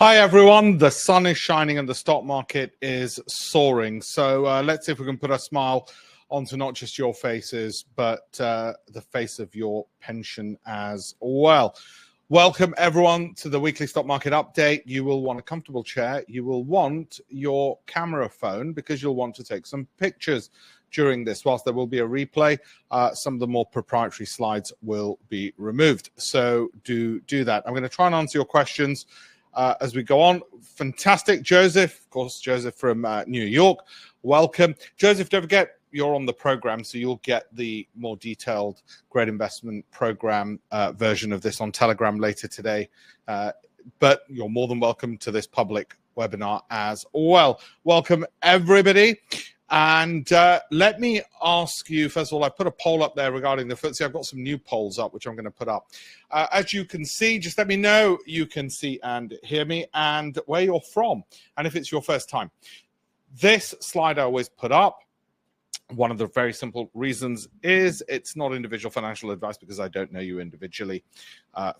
Hi, everyone. The sun is shining and the stock market is soaring. So let's see if we can put a smile onto not just your faces, but the face of your pension as well. Welcome, everyone, to the weekly stock market update. You will want a comfortable chair. You will want your camera phone because you'll want to take some pictures during this. Whilst there will be a replay, some of the more proprietary slides will be removed. So do that. I'm going to try and answer your questions as we go on. Fantastic. Joseph, of course, Joseph from New York. Welcome. Joseph, don't forget, you're on the program, so you'll get the more detailed Great Investment Program version of this on Telegram later today. But you're more than welcome to this public webinar as well. Welcome, everybody. And let me ask you, first of all, I put a poll up there regarding the FTSE. I've got some new polls up, which I'm going to put up. As you can see, just let me know you can see and hear me and where you're from, and if it's your first time. This slide I always put up. One of the very simple reasons is it's not individual financial advice because I don't know you individually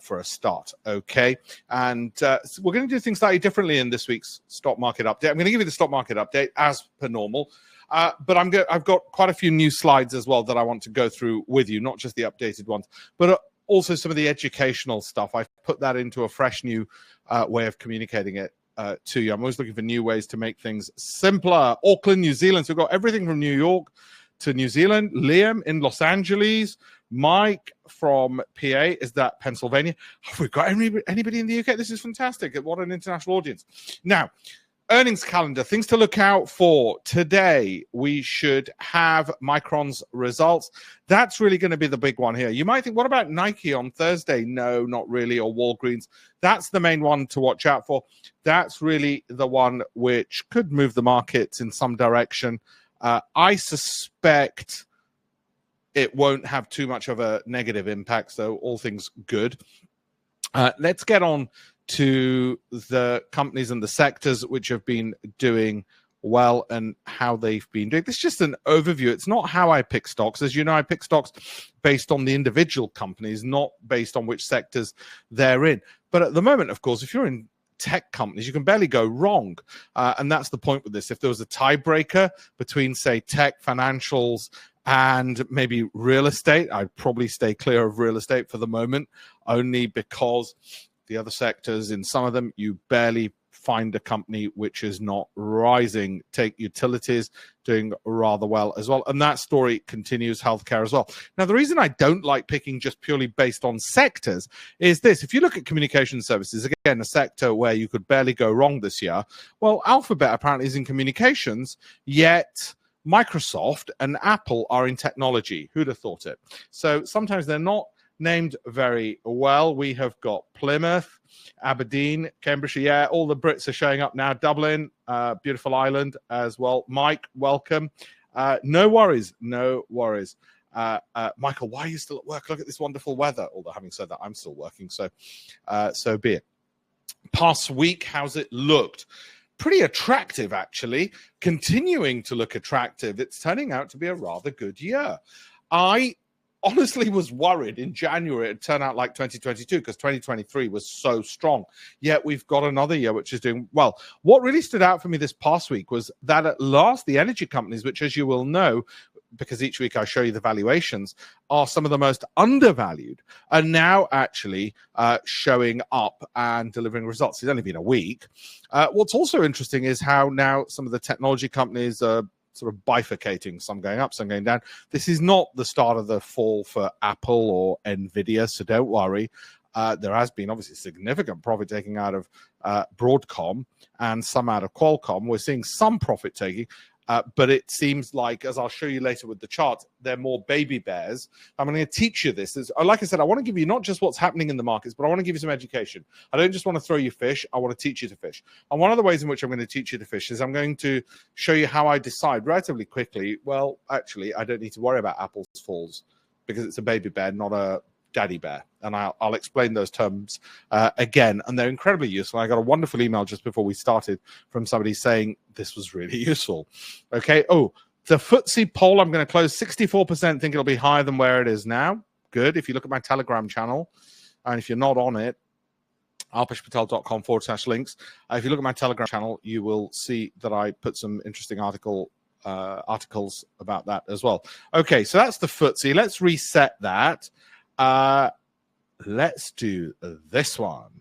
for a start, okay? And so we're going to do things slightly differently in this week's stock market update. I'm going to give you the stock market update as per normal. But I've got quite a few new slides as well that I want to go through with you, not just the updated ones, but also some of the educational stuff. I've put that into a fresh new way of communicating it to you. I'm always looking for new ways to make things simpler. Auckland, New Zealand. So we've got everything from New York to New Zealand. Liam in Los Angeles. Mike from PA. Is that Pennsylvania? Have we got anybody in the UK? This is fantastic. What an international audience. Now, earnings calendar, things to look out for. Today, we should have Micron's results. That's really going to be the big one here. You might think, what about Nike on Thursday? No, not really, or Walgreens. That's the main one to watch out for. That's really the one which could move the markets in some direction. I suspect it won't have too much of a negative impact, so all things good. Let's get on to the companies and the sectors which have been doing well and how they've been doing. This is just an overview. It's not how I pick stocks. As you know, I pick stocks based on the individual companies, not based on which sectors they're in. But at the moment, of course, if you're in tech companies, you can barely go wrong. And that's the point with this. If there was a tiebreaker between, say, tech, financials, and maybe real estate, I'd probably stay clear of real estate for the moment, only because the other sectors, in some of them, you barely find a company which is not rising. Take utilities, doing rather well as well. And that story continues, healthcare as well. Now, the reason I don't like picking just purely based on sectors is this. If you look at communication services, again, a sector where you could barely go wrong this year, well, Alphabet apparently is in communications, yet Microsoft and Apple are in technology. Who'd have thought it? So sometimes they're not named very well. We have got Plymouth, Aberdeen, Cambridgeshire. Yeah, all the Brits are showing up now. Dublin, beautiful island as well. Mike, welcome. No worries, no worries. Michael, why are you still at work? Look at this wonderful weather. Although having said that, I'm still working, so be it. Past week, how's it looked? Pretty attractive, actually. Continuing to look attractive. It's turning out to be a rather good year. I honestly was worried in January it'd turn out like 2022 because 2023 was so strong. Yet we've got another year which is doing well. What really stood out for me this past week was that at last the energy companies, which as you will know, because each week I show you the valuations, are some of the most undervalued, are now actually showing up and delivering results. It's only been a week. What's also interesting is how now some of the technology companies are sort of bifurcating, some going up, some going down. This is not the start of the fall for Apple or Nvidia, so don't worry. There has been obviously significant profit taking out of Broadcom and some out of Qualcomm. We're seeing some profit taking, but it seems like, as I'll show you later with the chart, they're more baby bears. I'm going to teach you this. Like I said, I want to give you not just what's happening in the markets, but I want to give you some education. I don't just want to throw you fish. I want to teach you to fish. And one of the ways in which I'm going to teach you to fish is I'm going to show you how I decide relatively quickly, well, actually, I don't need to worry about Apple's falls because it's a baby bear, not a daddy bear. And I'll explain those terms again, and they're incredibly useful. I got a wonderful email just before we started from somebody saying this was really useful. Okay. Oh, the FTSE poll, I'm going to close. 64% think it'll be higher than where it is now. Good. If you look at my Telegram channel, and if you're not on it, alpeshpatel.com/links. If you look at my Telegram channel, you will see that I put some interesting articles about that as well. Okay, so that's the FTSE. Let's reset that. Let's do this one.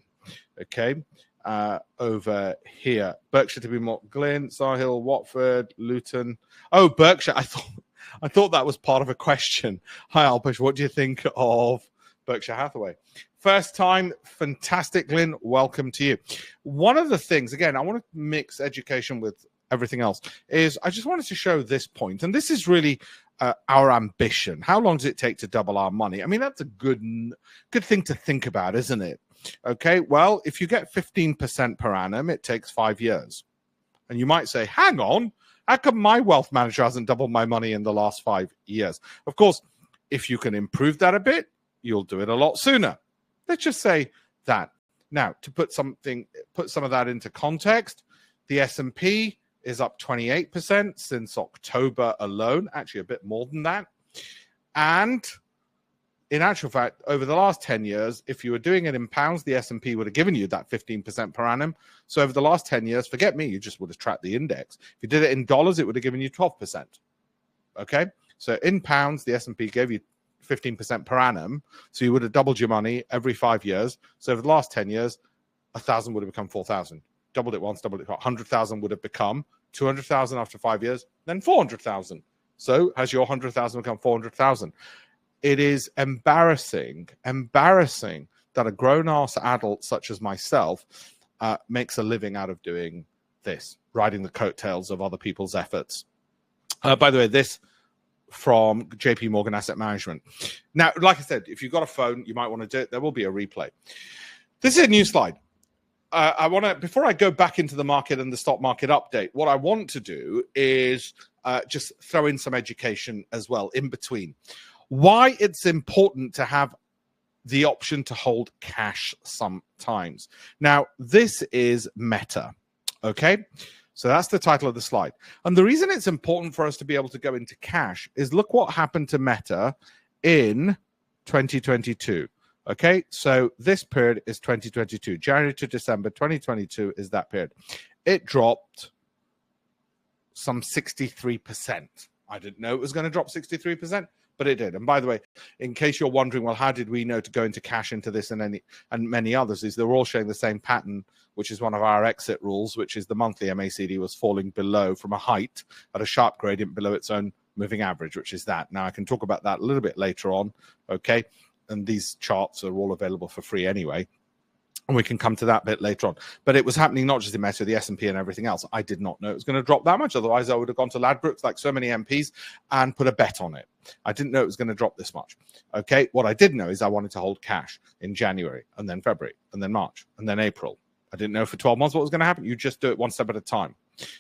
Okay, over here, Berkshire to be more Glyn, Sahil, Watford, Luton. Oh, Berkshire. I thought that was part of a question. Hi, Alpesh. What do you think of Berkshire Hathaway? First time, fantastic, Glyn. Welcome to you. One of the things, again, I want to mix education with everything else, is I just wanted to show this point, and this is really our ambition. How long does it take to double our money? I mean, that's a good thing to think about, isn't it? Okay, well, if you get 15% per annum, it takes 5 years. And you might say, hang on, how come my wealth manager hasn't doubled my money in the last 5 years? Of course, if you can improve that a bit, you'll do it a lot sooner. Let's just say that. Now, to put some of that into context, the S&P is up 28% since October alone, actually a bit more than that. And in actual fact, over the last 10 years, if you were doing it in pounds, the S&P would have given you that 15% per annum. So over the last 10 years, forget me, you just would have tracked the index. If you did it in dollars, it would have given you 12%. Okay? So in pounds, the S&P gave you 15% per annum. So you would have doubled your money every 5 years. So over the last 10 years, 1,000 would have become 4,000. Doubled it once, doubled it twice. 100,000 would have become 200,000 after 5 years, then 400,000. So has your 100,000 become 400,000? It is embarrassing that a grown-ass adult such as myself makes a living out of doing this, riding the coattails of other people's efforts. By the way, this from JP Morgan Asset Management. Now, like I said, if you've got a phone, you might want to do it. There will be a replay. This is a new slide. I want to, before I go back into the market and the stock market update, what I want to do is just throw in some education as well in between. Why it's important to have the option to hold cash sometimes. Now, this is Meta, okay? So that's the title of the slide. And the reason it's important for us to be able to go into cash is look what happened to Meta in 2022. Okay, so this period is 2022. January to December 2022 is that period. It dropped some 63%. I didn't know it was going to drop 63%, but it did. And by the way, in case you're wondering, well, how did we know to go into cash into this and many others, is they're all showing the same pattern, which is one of our exit rules, which is the monthly MACD was falling below from a height at a sharp gradient below its own moving average, which is that. Now, I can talk about that a little bit later on, okay? And these charts are all available for free anyway. And we can come to that bit later on. But it was happening not just in Meta, the S&P and everything else. I did not know it was going to drop that much. Otherwise, I would have gone to Ladbrokes like so many MPs and put a bet on it. I didn't know it was going to drop this much. Okay, what I did know is I wanted to hold cash in January and then February and then March and then April. I didn't know for 12 months what was going to happen. You just do it one step at a time.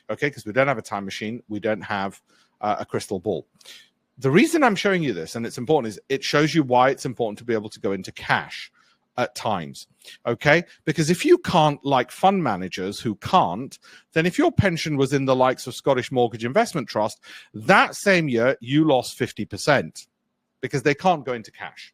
Okay, because we don't have a time machine. We don't have a crystal ball. The reason I'm showing you this, and it's important, is it shows you why it's important to be able to go into cash at times, okay? Because if you can't, like fund managers who can't, then if your pension was in the likes of Scottish Mortgage Investment Trust, that same year you lost 50% because they can't go into cash,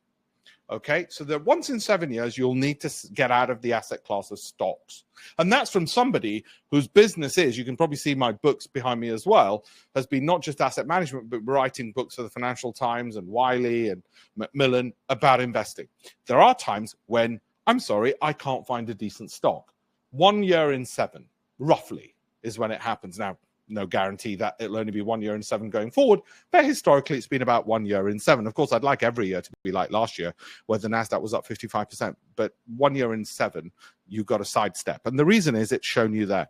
okay? So that once in 7 years, you'll need to get out of the asset class of stocks. And that's from somebody whose business is, you can probably see my books behind me as well, has been not just asset management, but writing books for the Financial Times and Wiley and Macmillan about investing. There are times when, I'm sorry, I can't find a decent stock. 1 year in 7, roughly, is when it happens. Now, no guarantee that it'll only be 1 year in 7 going forward, but historically it's been about 1 year in 7. Of course, I'd like every year to be like last year, where the NASDAQ was up 55%, but 1 year in 7, you got a sidestep. And the reason is it's shown you there.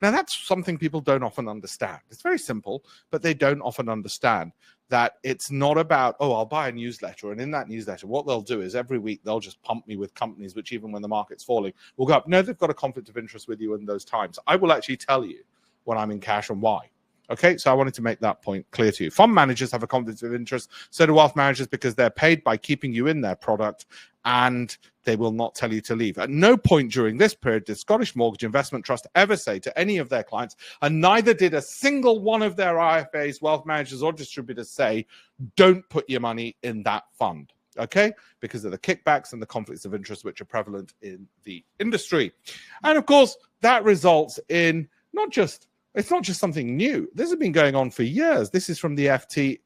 Now, that's something people don't often understand. It's very simple, but they don't often understand that it's not about, oh, I'll buy a newsletter. And in that newsletter, what they'll do is every week they'll just pump me with companies, which even when the market's falling, will go up. No, they've got a conflict of interest with you in those times. I will actually tell you when I'm in cash and why. Okay, so I wanted to make that point clear to you. Fund managers have a conflict of interest, so do wealth managers, because they're paid by keeping you in their product and they will not tell you to leave. At no point during this period did Scottish Mortgage Investment Trust ever say to any of their clients, and neither did a single one of their IFAs, wealth managers or distributors say, don't put your money in that fund. okay, because of the kickbacks and the conflicts of interest which are prevalent in the industry. And of course, that results in it's not just something new. This has been going on for years. This is from the FT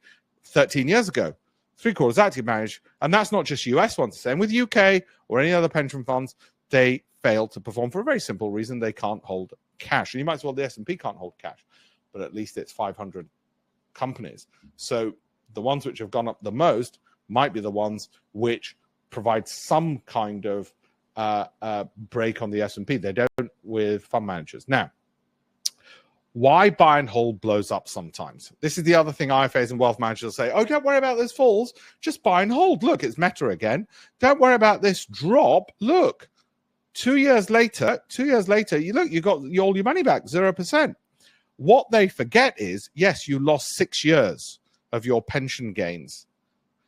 13 years ago. 3/4 active managed, and that's not just US ones. Same with UK or any other pension funds. They fail to perform for a very simple reason: they can't hold cash. And you might as well, the S&P can't hold cash, but at least it's 500 companies. So the ones which have gone up the most might be the ones which provide some kind of break on the S&P. They don't with fund managers. Now, why buy and hold blows up sometimes? This is the other thing IFAs and wealth managers say, oh, don't worry about those falls, just buy and hold. Look, it's meta again. Don't worry about this drop. Look, 2 years later, you got all your money back, 0%. What they forget is, yes, you lost 6 years of your pension gains.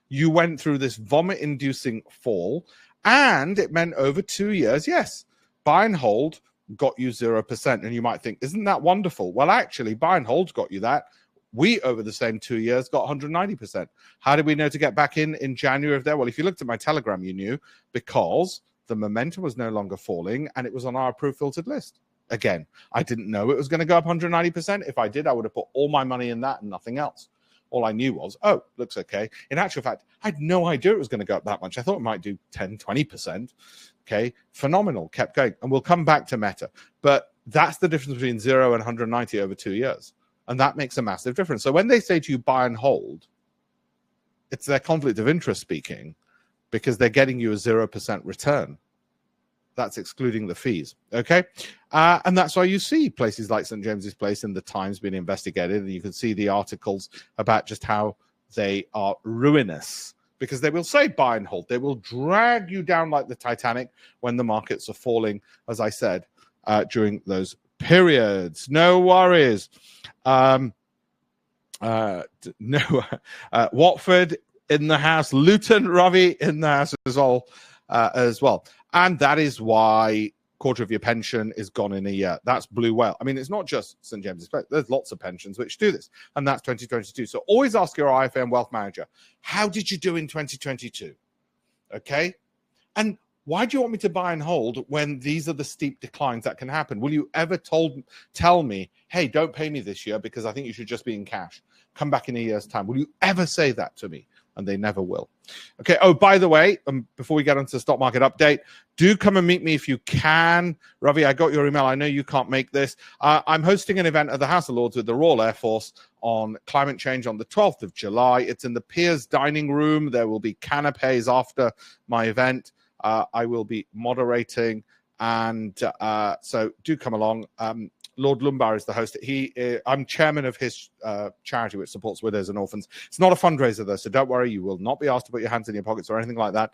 You went through this vomit-inducing fall, and it meant over 2 years, yes, buy and hold got you 0%. And you might think, isn't that wonderful? Well, actually, buy and hold got you that. We, over the same 2 years, got 190%. How did we know to get back in January of there? Well, if you looked at my Telegram, you knew, because the momentum was no longer falling, and it was on our approved filtered list. Again, I didn't know it was going to go up 190%. If I did, I would have put all my money in that and nothing else. All I knew was, oh, looks okay. In actual fact, I had no idea it was going to go up that much. I thought it might do 10, 20%. Okay, phenomenal, kept going. And we'll come back to meta. But that's the difference between 0 and 190 over 2 years. And that makes a massive difference. So when they say to you buy and hold, it's their conflict of interest speaking, because they're getting you a 0% return. That's excluding the fees, okay? And that's why you see places like St. James's Place and the Times being investigated, and you can see the articles about just how they are ruinous, because they will say buy and hold. They will drag you down like the Titanic when the markets are falling, as I said, during those periods. No worries. Watford in the house, Luton, Ravi in the house as well. And that is why quarter of your pension is gone in a year. That's blue whale. I mean, it's not just St. James's Place. There's lots of pensions which do this. And that's 2022. So always ask your IFA and wealth manager, how did you do in 2022? Okay? And why do you want me to buy and hold when these are the steep declines that can happen? Will you ever tell me, hey, don't pay me this year because I think you should just be in cash. Come back in a year's time. Will you ever say that to me? And they never will. Okay. Oh, by the way, before we get onto the stock market update, do come and meet me if you can. Ravi, I got your email. I know you can't make this. I'm hosting an event at the House of Lords with the Royal Air Force on climate change on the 12th of July. It's in the Piers Dining Room. There will be canapes after my event. I will be moderating. And so do come along. Lord Lumbar is the host. I'm chairman of his charity, which supports widows and orphans. It's not a fundraiser, though, so don't worry. You will not be asked to put your hands in your pockets or anything like that.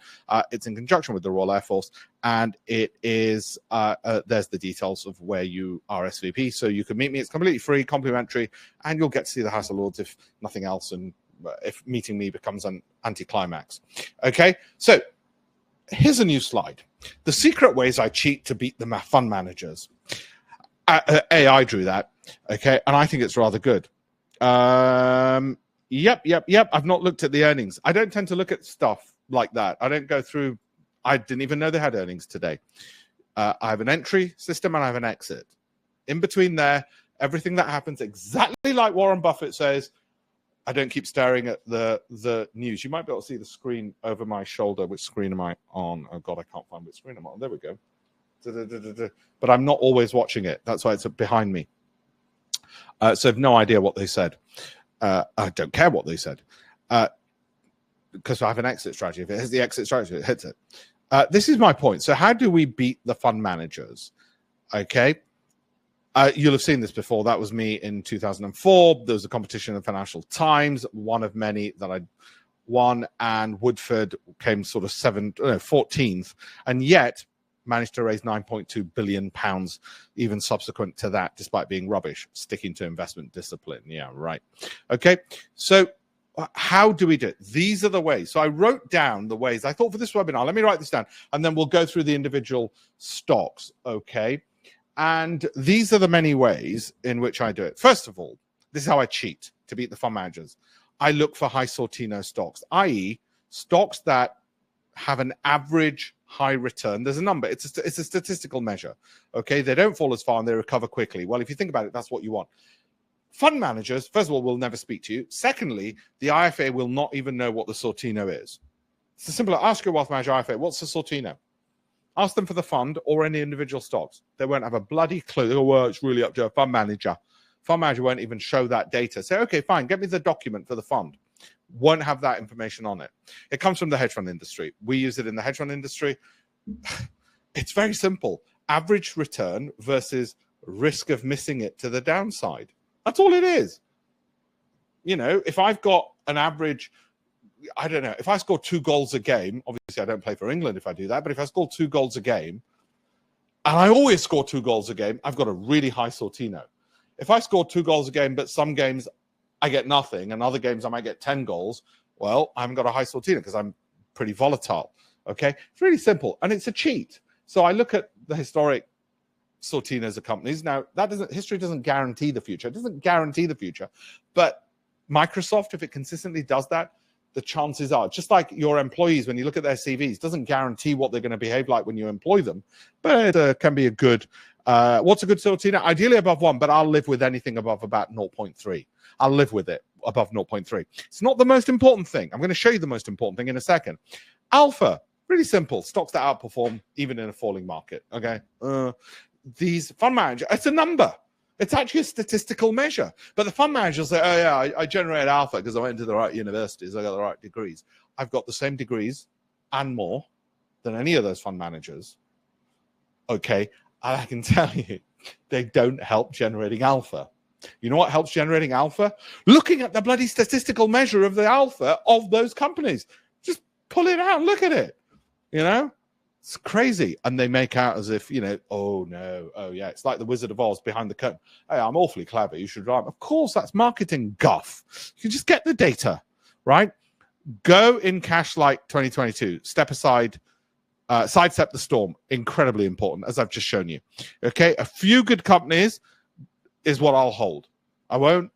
It's in conjunction with the Royal Air Force, and it is. There's the details of where you RSVP, so you can meet me. It's completely free, complimentary, and you'll get to see the House of Lords if nothing else, and if meeting me becomes an anticlimax. Okay, so here's a new slide. The secret ways I cheat to beat the fund managers. AI drew that, okay, and I think it's rather good. Yep. I've not looked at the earnings. I don't tend to look at stuff like that. I don't go through. I didn't even know they had earnings today. I have an entry system and I have an exit. In between there, everything that happens exactly like Warren Buffett says. I don't keep staring at the news. You might be able to see the screen over my shoulder. Which screen am I on? Oh, God, I can't find which screen I'm on. There we go. But I'm not always watching it. That's why it's behind me. So I have no idea what they said. I don't care what they said. Because I have an exit strategy. If it hits the exit strategy, it hits it. This is my point. So how do we beat the fund managers? Okay. You'll have seen this before. That was me in 2004. There was a competition in Financial Times, one of many that I won, and Woodford came sort of 14th. And yet, managed to raise £9.2 billion even subsequent to that, despite being rubbish, sticking to investment discipline. Yeah, right. Okay, so how do we do it? These are the ways. So I wrote down the ways. I thought for this webinar, let me write this down, and then we'll go through the individual stocks, okay? And these are the many ways in which I do it. First of all, this is how I cheat to beat the fund managers. I look for high Sortino stocks, i.e. stocks that have an average high return. There's a number. It's a statistical measure. Okay, they don't fall as far and they recover quickly. Well, if you think about it, that's what you want. Fund managers, first of all, will never speak to you. Secondly, the IFA will not even know what the Sortino is. It's a simple. Ask your wealth manager IFA, what's the Sortino? Ask them for the fund or any individual stocks. They won't have a bloody clue. Oh, well, it's really up to a fund manager. Fund manager won't even show that data. Say, okay, fine, get me the document for the fund. Won't have that information on it. It comes from the hedge fund industry. We use it in the hedge fund industry. It's very simple. Average return versus risk of missing it to the downside. That's all it is. You know, if I've got an average, I don't know, if I score 2 goals a game, obviously I don't play for England if I do that, but if I score 2 goals a game, and I always score 2 goals a game, I've got a really high Sortino. If I score 2 goals a game, but some games I get nothing, and other games I might get 10 goals, well, I haven't got a high Sortino because I'm pretty volatile. Okay? It's really simple, and it's a cheat. So I look at the historic Sortinos of companies. Now, history doesn't guarantee the future. It doesn't guarantee the future. But Microsoft, if it consistently does that, the chances are, just like your employees, when you look at their CVs, doesn't guarantee what they're going to behave like when you employ them, but it can be a good, what's a good Sortino? Ideally above 1, but I'll live with anything above about 0.3. I'll live with it above 0.3. It's not the most important thing. I'm going to show you the most important thing in a second. Alpha, really simple. Stocks that outperform even in a falling market, okay? These fund managers, it's a number. It's actually a statistical measure. But the fund managers say, oh, yeah, I generate alpha because I went to the right universities. I got the right degrees. I've got the same degrees and more than any of those fund managers. Okay, and I can tell you, they don't help generating alpha. You know what helps generating alpha? Looking at the bloody statistical measure of the alpha of those companies. Just pull it out and look at it. You know? It's crazy. And they make out as if, you know, oh, no. Oh, yeah. It's like the Wizard of Oz behind the curtain. Hey, I'm awfully clever. You should write. Of course, that's marketing guff. You just get the data, right? Go in cash like 2022. Step aside. Sidestep the storm. Incredibly important, as I've just shown you. Okay? A few good companies is what I'll hold. I won't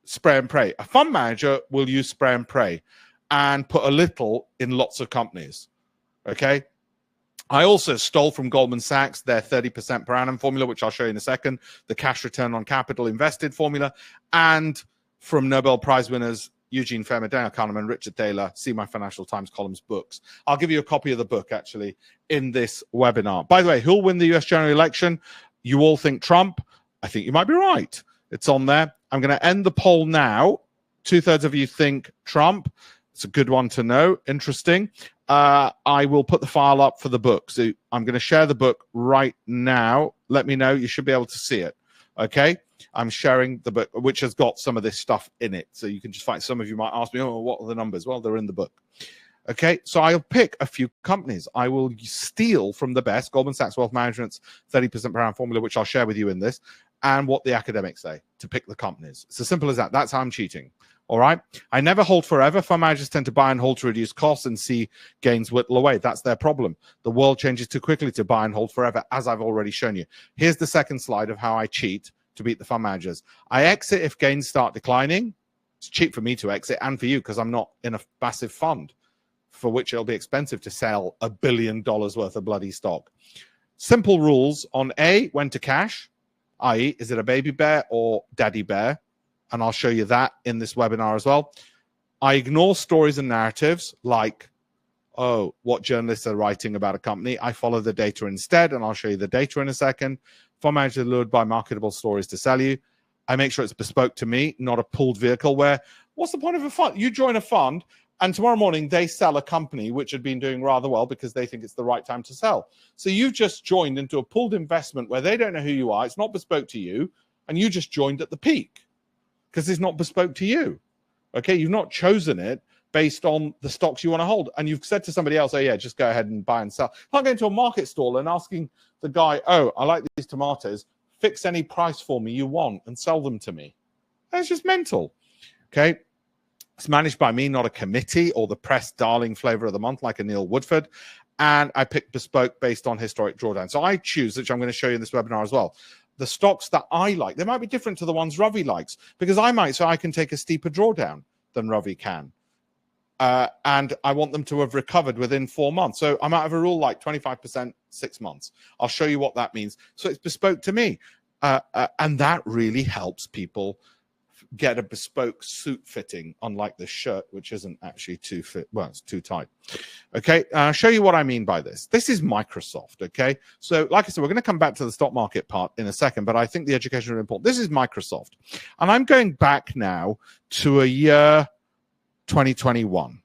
spray and pray. A fund manager will use spray and pray and put a little in lots of companies. Okay? I also stole from Goldman Sachs their 30% per annum formula, which I'll show you in a second, the cash return on capital invested formula, and from Nobel Prize winners Eugene Fama, Daniel Kahneman, Richard Thaler, see my Financial Times columns books. I'll give you a copy of the book, actually, in this webinar. By the way, who'll win the US general election? You all think Trump. I think you might be right. It's on there. I'm going to end the poll now. 2/3 of you think Trump. It's a good one to know. Interesting. I will put the file up for the book. So I'm going to share the book right now. Let me know. You should be able to see it. Okay? I'm sharing the book, which has got some of this stuff in it. So you can just find, some of you might ask me, oh, what are the numbers? Well, they're in the book. Okay, so I'll pick a few companies. I will steal from the best, Goldman Sachs Wealth Management's 30% per annum formula, which I'll share with you in this, and what the academics say to pick the companies. It's as simple as that. That's how I'm cheating. All right. I never hold forever. Fund managers tend to buy and hold to reduce costs and see gains whittle away. That's their problem. The world changes too quickly to buy and hold forever, as I've already shown you. Here's the second slide of how I cheat to beat the fund managers. I exit if gains start declining. It's cheap for me to exit and for you because I'm not in a massive fund for which it'll be expensive to sell $1 billion worth of bloody stock. Simple rules on A, when to cash, i.e., is it a baby bear or daddy bear? And I'll show you that in this webinar as well. I ignore stories and narratives like, oh, what journalists are writing about a company. I follow the data instead, and I'll show you the data in a second. Fund managers are lured by marketable stories to sell you. I make sure it's bespoke to me, not a pooled vehicle where, what's the point of a fund? You join a fund, and tomorrow morning they sell a company which had been doing rather well because they think it's the right time to sell. So you've just joined into a pooled investment where they don't know who you are. It's not bespoke to you, and you just joined at the peak because it's not bespoke to you. Okay, you've not chosen it based on the stocks you want to hold. And you've said to somebody else, oh yeah, just go ahead and buy and sell. Not going to a market stall and asking the guy, oh, I like these tomatoes, fix any price for me you want and sell them to me. That's just mental. Okay, it's managed by me, not a committee or the press darling flavor of the month like a Neil Woodford. And I pick bespoke based on historic drawdown. So I choose, which I'm going to show you in this webinar as well, the stocks that I like. They might be different to the ones Ravi likes because I might, so I can take a steeper drawdown than Ravi can. and I want them to have recovered within 4 months. So I might have a rule like 25%, 6 months. I'll show you what that means. So it's bespoke to me. And that really helps people get a bespoke suit fitting, unlike this shirt, which isn't actually too fit. Well, it's too tight. Okay, I'll show you what I mean by this. This is Microsoft, okay? So like I said, we're going to come back to the stock market part in a second, but I think the education is really important. This is Microsoft. And I'm going back now to a year 2021.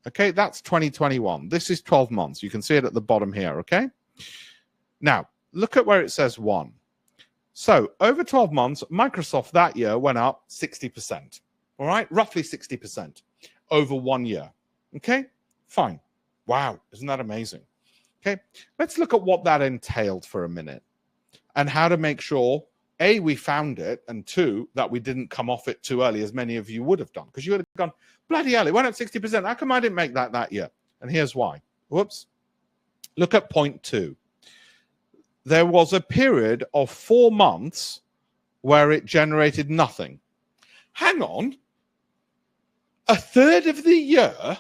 Okay, that's 2021. This is 12 months. You can see it at the bottom here, okay? Now, look at where it says 1. So over 12 months, Microsoft that year went up 60%, all right? Roughly 60% over 1 year, okay? Fine. Wow, isn't that amazing? Okay, let's look at what that entailed for a minute and how to make sure, A, we found it, and 2, that we didn't come off it too early, as many of you would have done, because you would have gone, bloody hell, it went up 60%. How come I didn't make that year? And here's why. Whoops. Look at point 2. There was a period of 4 months where it generated nothing. Hang on. A third of the year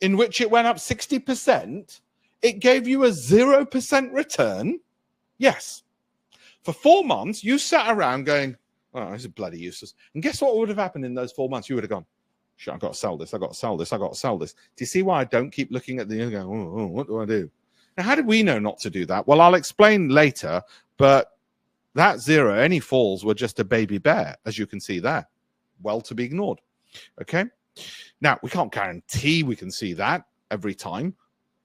in which it went up 60%, it gave you a 0% return? Yes. For 4 months, you sat around going, oh, this is bloody useless. And guess what would have happened in those 4 months? You would have gone, shit, I've got to sell this, I've got to sell this, I've got to sell this. Do you see why I don't keep looking at the and going, oh, what do I do? Now, how did we know not to do that? Well, I'll explain later, but that 0, any falls were just a baby bear, as you can see there. Well to be ignored, okay? Now, we can't guarantee we can see that every time,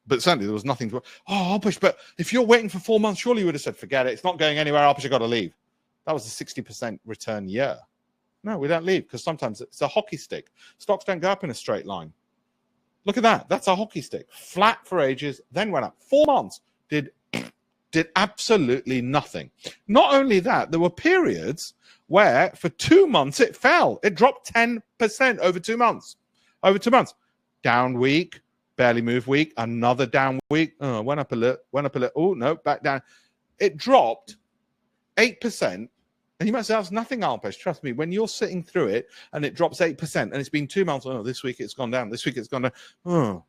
but certainly there was nothing to, oh, Alpesh, but if you're waiting for 4 months, surely you would have said, forget it, it's not going anywhere, Alpesh, I've got to leave. That was a 60% return year. No, we don't leave, because sometimes it's a hockey stick. Stocks don't go up in a straight line. Look at that. That's a hockey stick. Flat for ages, then went up. 4 months did absolutely nothing. Not only that, there were periods where for 2 months it fell. It dropped 10% over 2 months. Over 2 months. Down week, barely moved week, another down week. Oh, went up a little. Oh, no, back down. It dropped 8%. And you might say, that's nothing, Alpesh. Trust me, when you're sitting through it and it drops 8% and it's been 2 months, oh, this week it's gone down, this week it's gone down. Oh,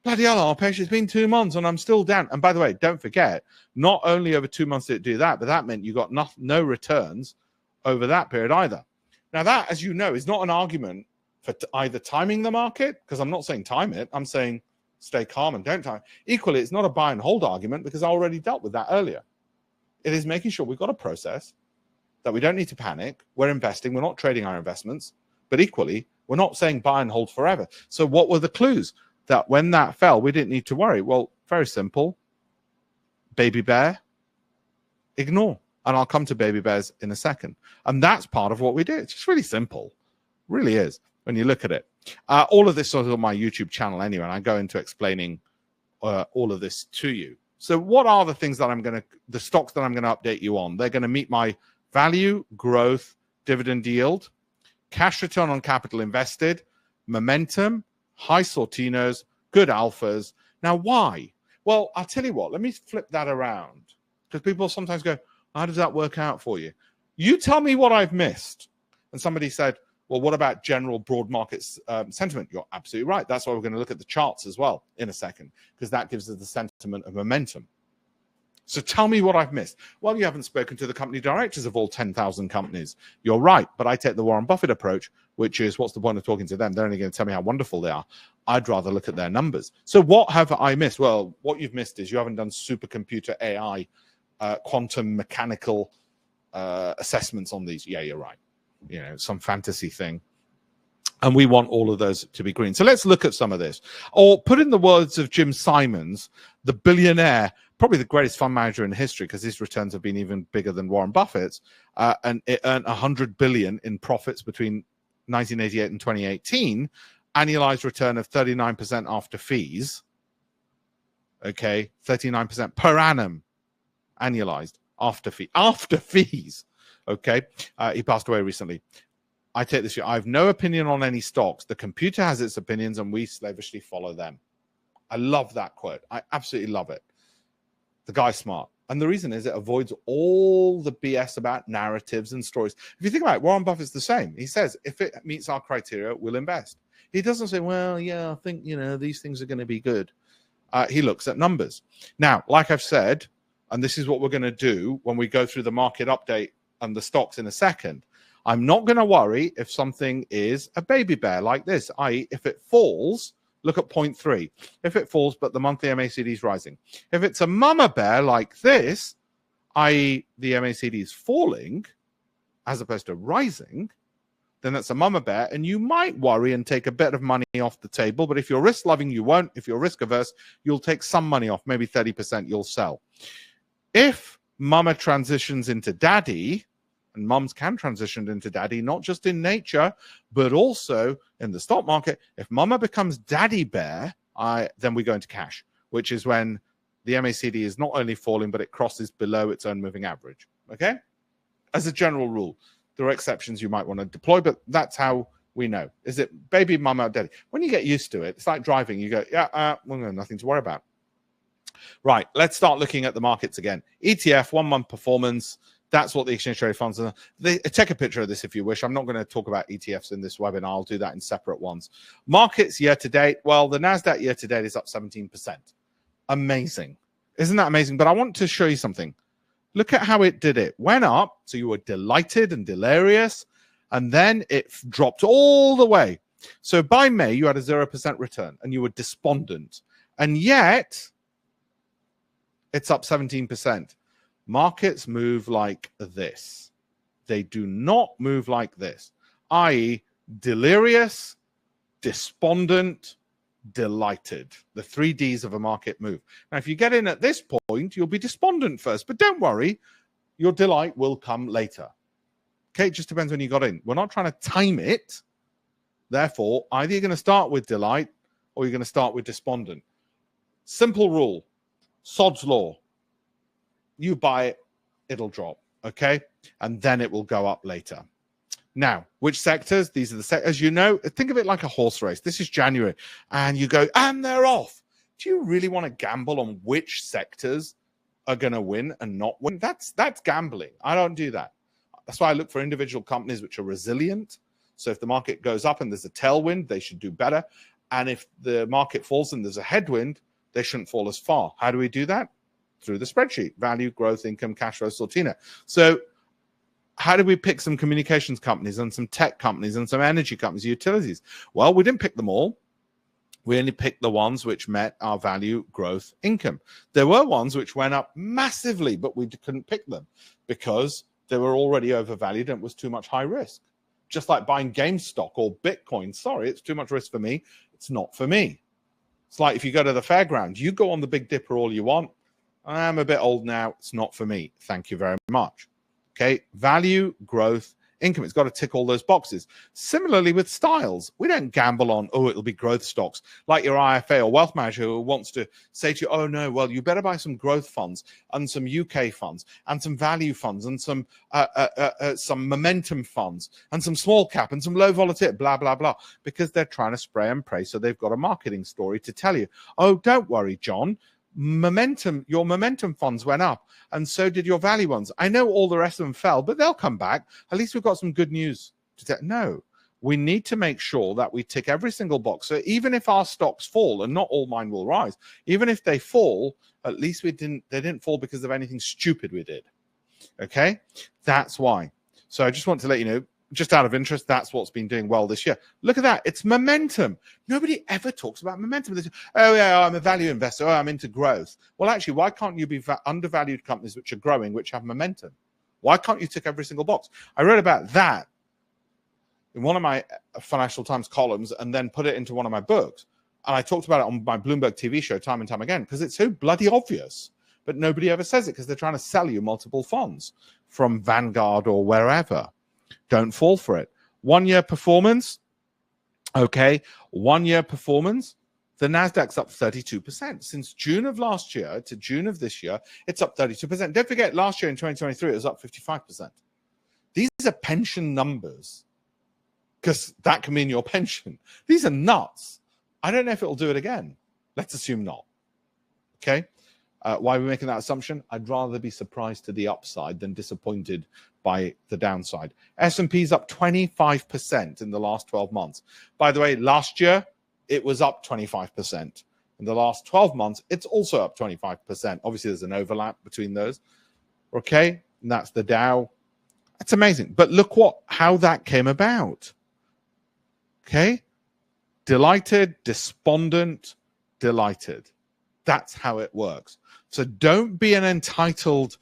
bloody hell, Alpesh, it's been 2 months and I'm still down. And by the way, don't forget, not only over 2 months did it do that, but that meant you got no returns over that period either. Now that, as you know, is not an argument for either timing the market, because I'm not saying time it, I'm saying stay calm and don't time. Equally, it's not a buy and hold argument, because I already dealt with that earlier. It is making sure we've got a process that we don't need to panic. We're investing. We're not trading our investments. But equally, we're not saying buy and hold forever. So what were the clues that when that fell, we didn't need to worry? Well, very simple. Baby bear, ignore. And I'll come to baby bears in a second. And that's part of what we do. It's just really simple. Really is when you look at it. All of this is on my YouTube channel anyway, and I go into explaining all of this to you. So what are the things that the stocks that I'm going to update you on? They're going to meet my value, growth, dividend yield, cash return on capital invested, momentum, high Sortinos, good alphas. Now, why? Well, I'll tell you what, let me flip that around, because people sometimes go, how does that work out for you? You tell me what I've missed. And somebody said, well, what about general broad market sentiment? You're absolutely right. That's why we're going to look at the charts as well in a second, because that gives us the sentiment of momentum. So tell me what I've missed. Well, you haven't spoken to the company directors of all 10,000 companies. You're right, but I take the Warren Buffett approach, which is, what's the point of talking to them? They're only going to tell me how wonderful they are. I'd rather look at their numbers. So what have I missed? Well, what you've missed is you haven't done supercomputer AI, quantum mechanical assessments on these. Yeah, you're right. You know, some fantasy thing. And we want all of those to be green. So let's look at some of this. Or put in the words of Jim Simons, the billionaire, probably the greatest fund manager in history, because his returns have been even bigger than Warren Buffett's. And it earned $100 billion in profits between 1988 and 2018, annualized return of 39% after fees. Okay, 39% per annum, annualized after fees. Okay, he passed away recently. I take this view. I have no opinion on any stocks. The computer has its opinions, and we slavishly follow them. I love that quote. I absolutely love it. The guy's smart. And the reason is it avoids all the BS about narratives and stories. If you think about it, Warren Buffett's the same. He says, if it meets our criteria, we'll invest. He doesn't say, well, yeah, I think, these things are going to be good. He looks at numbers. Now, like I've said, and this is what we're going to do when we go through the market update and the stocks in a second, I'm not going to worry if something is a baby bear like this, i.e. if it falls, look at 0.3. If it falls, but the monthly MACD is rising. If it's a mama bear like this, i.e. the MACD is falling as opposed to rising, then that's a mama bear, and you might worry and take a bit of money off the table. But if you're risk loving, you won't. If you're risk averse, you'll take some money off, maybe 30% you'll sell. If mama transitions into daddy, and mums can transition into daddy, not just in nature, but also in the stock market. If mama becomes daddy bear, then we go into cash, which is when the MACD is not only falling, but it crosses below its own moving average. Okay? As a general rule, there are exceptions you might want to deploy, but that's how we know. Is it baby, mama, or daddy? When you get used to it, it's like driving. You go, well, nothing to worry about. Right, let's start looking at the markets again. ETF, 1 month performance. That's what the exchange traded funds are. Take a picture of this if you wish. I'm not going to talk about ETFs in this webinar. I'll do that in separate ones. Markets year to date. Well, the NASDAQ year to date is up 17%. Amazing. Isn't that amazing? But I want to show you something. Look at how it did it. Went up, so you were delighted and delirious, and then it dropped all the way. So by May, you had a 0% return, and you were despondent. And yet, it's up 17%. Markets move like this. They do not move like this, i.e. delirious, despondent, delighted. The 3 Ds of a market move. Now, if you get in at this point, you'll be despondent first, but don't worry, your delight will come later. Okay, it just depends when you got in. We're not trying to time it. Therefore, either you're going to start with delight or you're going to start with despondent. Simple rule, Sod's law. You buy it, it'll drop, okay? And then it will go up later. Now, which sectors? These are the sectors. You know, think of it like a horse race. This is January, and you go, and they're off. Do you really want to gamble on which sectors are going to win and not win? That's gambling. I don't do that. That's why I look for individual companies which are resilient. So if the market goes up and there's a tailwind, they should do better. And if the market falls and there's a headwind, they shouldn't fall as far. How do we do that? Through the spreadsheet, value, growth, income, cash flow, Sortina. So how do we pick some communications companies and some tech companies and some energy companies, utilities? Well, we didn't pick them all. We only picked the ones which met our value, growth, income. There were ones which went up massively, but we couldn't pick them because they were already overvalued and it was too much high risk. Just like buying GameStop or Bitcoin. Sorry, it's too much risk for me. It's not for me. It's like if you go to the fairground, you go on the Big Dipper all you want. I'm a bit old now. It's not for me. Thank you very much. Okay. Value, growth, income. It's got to tick all those boxes. Similarly with styles, we don't gamble on, it'll be growth stocks like your IFA or wealth manager who wants to say to you, oh no, well, you better buy some growth funds and some UK funds and some value funds and some momentum funds and some small cap and some low volatility, blah, blah, blah, because they're trying to spray and pray. So they've got a marketing story to tell you. Oh, don't worry, John. Your momentum funds went up and so did your value ones. I know all the rest of them fell, but they'll come back. At least we've got some good news to tell. No, we need to make sure that we tick every single box. So even if our stocks fall, and not all mine will rise, even if they fall, at least they didn't fall because of anything stupid we did. Okay, that's why. So I just want to let you know, just out of interest, that's what's been doing well this year. Look at that. It's momentum. Nobody ever talks about momentum. They say, oh, yeah, I'm a value investor. Oh, I'm into growth. Well, actually, why can't you be undervalued companies which are growing, which have momentum? Why can't you tick every single box? I wrote about that in one of my Financial Times columns and then put it into one of my books. And I talked about it on my Bloomberg TV show time and time again because it's so bloody obvious. But nobody ever says it because they're trying to sell you multiple funds from Vanguard or wherever. Don't fall for it. 1 year performance. Okay. 1 year performance. The NASDAQ's up 32%. Since June of last year to June of this year, it's up 32%. Don't forget, last year in 2023, it was up 55%. These are pension numbers because that can mean your pension. These are nuts. I don't know if it'll do it again. Let's assume not. Okay. Why are we making that assumption? I'd rather be surprised to the upside than disappointed by the downside. S&P's up 25% in the last 12 months. By the way, last year, it was up 25%. In the last 12 months, it's also up 25%. Obviously, there's an overlap between those. Okay, and that's the Dow. That's amazing. But look how that came about. Okay, delighted, despondent, delighted. That's how it works. So don't be an entitled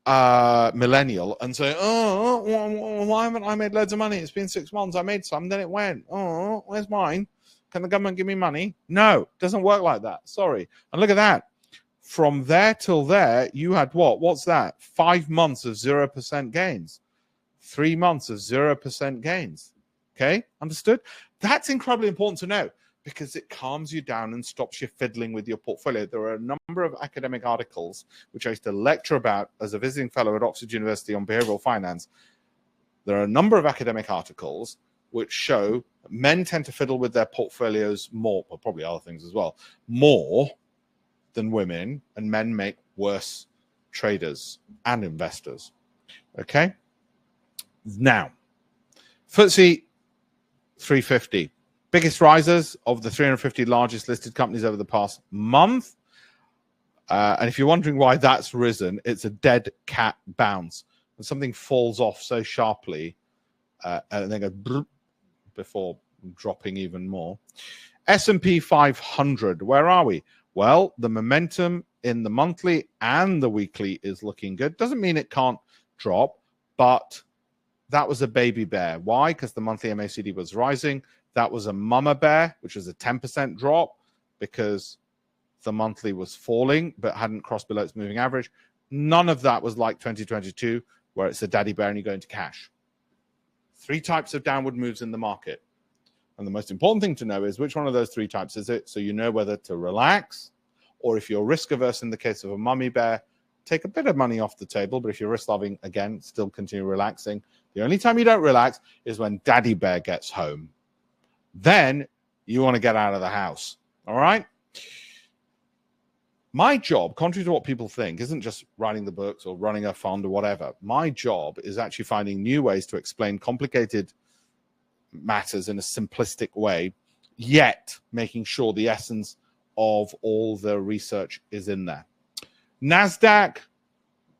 millennial and say, oh, why haven't I made loads of money? It's been 6 months. I made some, then it went. Oh, where's mine? Can the government give me money? No, it doesn't work like that. Sorry. And look at that. From there till there, you had what? What's that? 5 months of 0% gains. 3 months of 0% gains. Okay, understood? That's incredibly important to know because it calms you down and stops you fiddling with your portfolio. There are a number of academic articles which I used to lecture about as a visiting fellow at Oxford University on behavioral finance. There are a number of academic articles which show men tend to fiddle with their portfolios more, well, probably other things as well, more than women, and men make worse traders and investors. Okay? Now, FTSE 350, biggest risers of the 350 largest listed companies over the past month. And if you're wondering why that's risen, it's a dead cat bounce. When something falls off so sharply and then goes before dropping even more. S&P 500, where are we? Well, the momentum in the monthly and the weekly is looking good. Doesn't mean it can't drop, but that was a baby bear. Why? Because the monthly MACD was rising. That was a mama bear, which was a 10% drop because the monthly was falling but hadn't crossed below its moving average. None of that was like 2022, where it's a daddy bear and you go into cash. 3 types of downward moves in the market. And the most important thing to know is which one of those 3 types is it, so you know whether to relax, or if you're risk averse in the case of a mummy bear, take a bit of money off the table. But if you're risk loving, again, still continue relaxing. The only time you don't relax is when daddy bear gets home. Then you want to get out of the house. All right? My job, contrary to what people think, isn't just writing the books or running a fund or whatever. My job is actually finding new ways to explain complicated matters in a simplistic way, yet making sure the essence of all the research is in there. NASDAQ,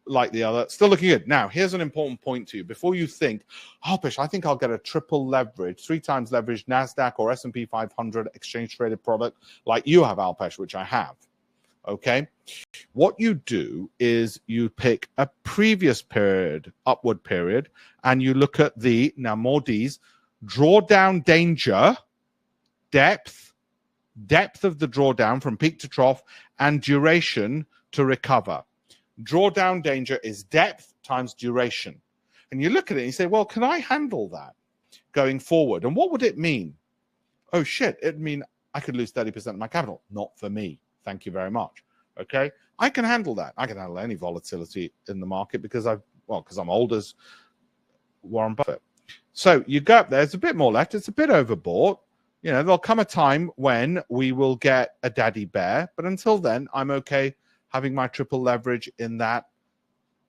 like the other, still looking good. Now, here's an important point to you. Before you think, Alpesh, I think I'll get a triple leverage, 3 times leverage NASDAQ or S&P 500 exchange traded product like you have, Alpesh, which I have. Okay, what you do is you pick a previous period, upward period, and you look at the, now more D's, drawdown danger, depth of the drawdown from peak to trough, and duration to recover. Drawdown danger is depth times duration. And you look at it and you say, well, can I handle that going forward? And what would it mean? Oh, shit, it'd mean I could lose 30% of my capital. Not for me. Thank you very much. Okay, I can handle that. I can handle any volatility in the market because I'm old as Warren Buffett. So you go up there. There's a bit more left. It's a bit overbought. You know, there'll come a time when we will get a daddy bear, but until then, I'm okay having my triple leverage in that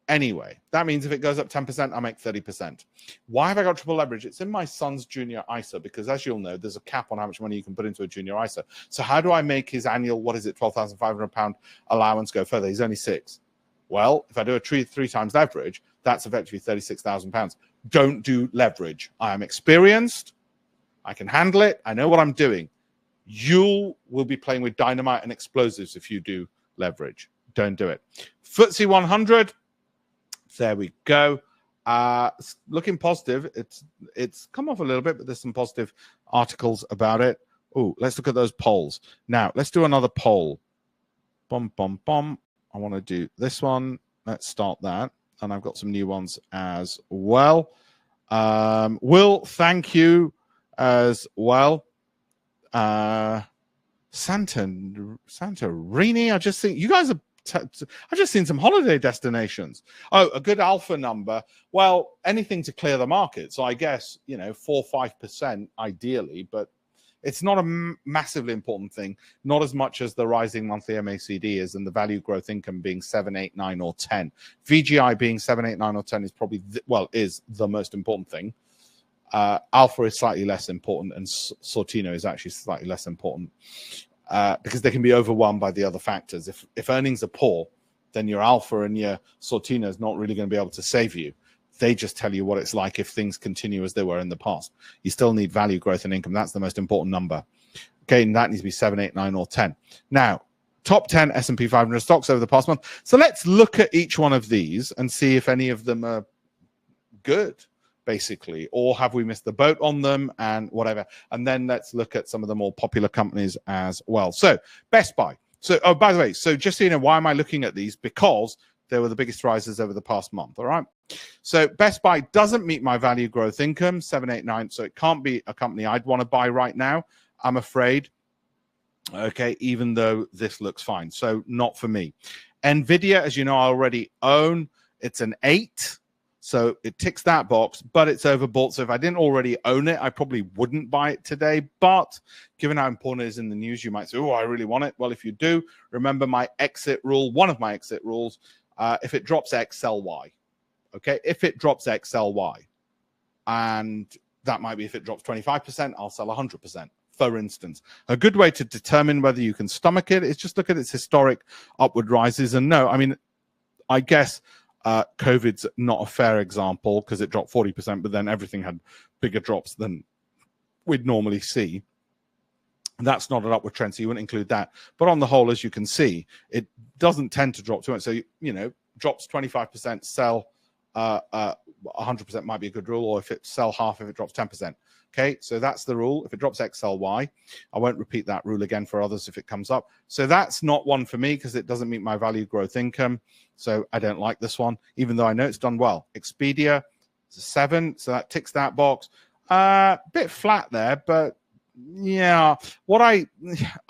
anyway. That means if it goes up 10%, I make 30%. Why have I got triple leverage? It's in my son's junior ISA because, as you'll know, there's a cap on how much money you can put into a junior ISA. So how do I make his annual, £12,500 allowance go further? He's only 6. Well, if I do a 3 times leverage, that's effectively £36,000. Don't do leverage. I am experienced. I can handle it. I know what I'm doing. You will be playing with dynamite and explosives if you do leverage. Don't do it. FTSE 100. There we go. Looking positive. It's come off a little bit, but there's some positive articles about it. Oh, let's look at those polls. Now, let's do another poll. Bum, bum, bum. I want to do this one. Let's start that. And I've got some new ones as well. Will, thank you as well. Santorini, I just think you guys are I've just seen some holiday destinations. Oh, a good alpha number. Well, anything to clear the market. So I guess, 4 or 5% ideally, but It's not a massively important thing, not as much as the rising monthly MACD is, and the value growth income being 7, 8, 9, or 10. VGI being 7, 8, 9, or 10 is probably, is the most important thing. Alpha is slightly less important, and Sortino is actually slightly less important because they can be overwhelmed by the other factors. If earnings are poor, then your Alpha and your Sortino is not really going to be able to save you. They just tell you what it's like if things continue as they were in the past. You still need value growth and income. That's the most important number. Okay, and that needs to be 7, 8, 9, or 10. Now, top 10 S&P 500 stocks over the past month. So let's look at each one of these and see if any of them are good, basically, or have we missed the boat on them and whatever. And then let's look at some of the more popular companies as well. So Best Buy. So, oh, by the way, so just so you know, why am I looking at these? Because they were the biggest rises over the past month, all right? So Best Buy doesn't meet my value growth income, 7, 8, 9, so it can't be a company I'd want to buy right now, I'm afraid, okay, even though this looks fine. So not for me. NVIDIA, as you know, I already own. It's an 8, so it ticks that box, but it's overbought. So if I didn't already own it, I probably wouldn't buy it today. But given how important it is in the news, you might say, oh, I really want it. Well, if you do, remember my exit rule, one of my exit rules, if it drops X, sell Y. Okay, if it drops X, sell Y. And that might be if it drops 25%, I'll sell 100%, for instance. A good way to determine whether you can stomach it is just look at its historic upward rises. And no, I mean, I guess COVID's not a fair example because it dropped 40%, but then everything had bigger drops than we'd normally see. That's not an upward trend, so you wouldn't include that. But on the whole, as you can see, it doesn't tend to drop too much. So, you know, drops 25%, sell 100% might be a good rule, or if it sell half, if it drops 10%. Okay, so that's the rule. If it drops X, sell Y. I won't repeat that rule again for others if it comes up. So that's not one for me because it doesn't meet my value growth income. So I don't like this one, even though I know it's done well. Expedia, it's a 7, so that ticks that box. Bit flat there, but yeah,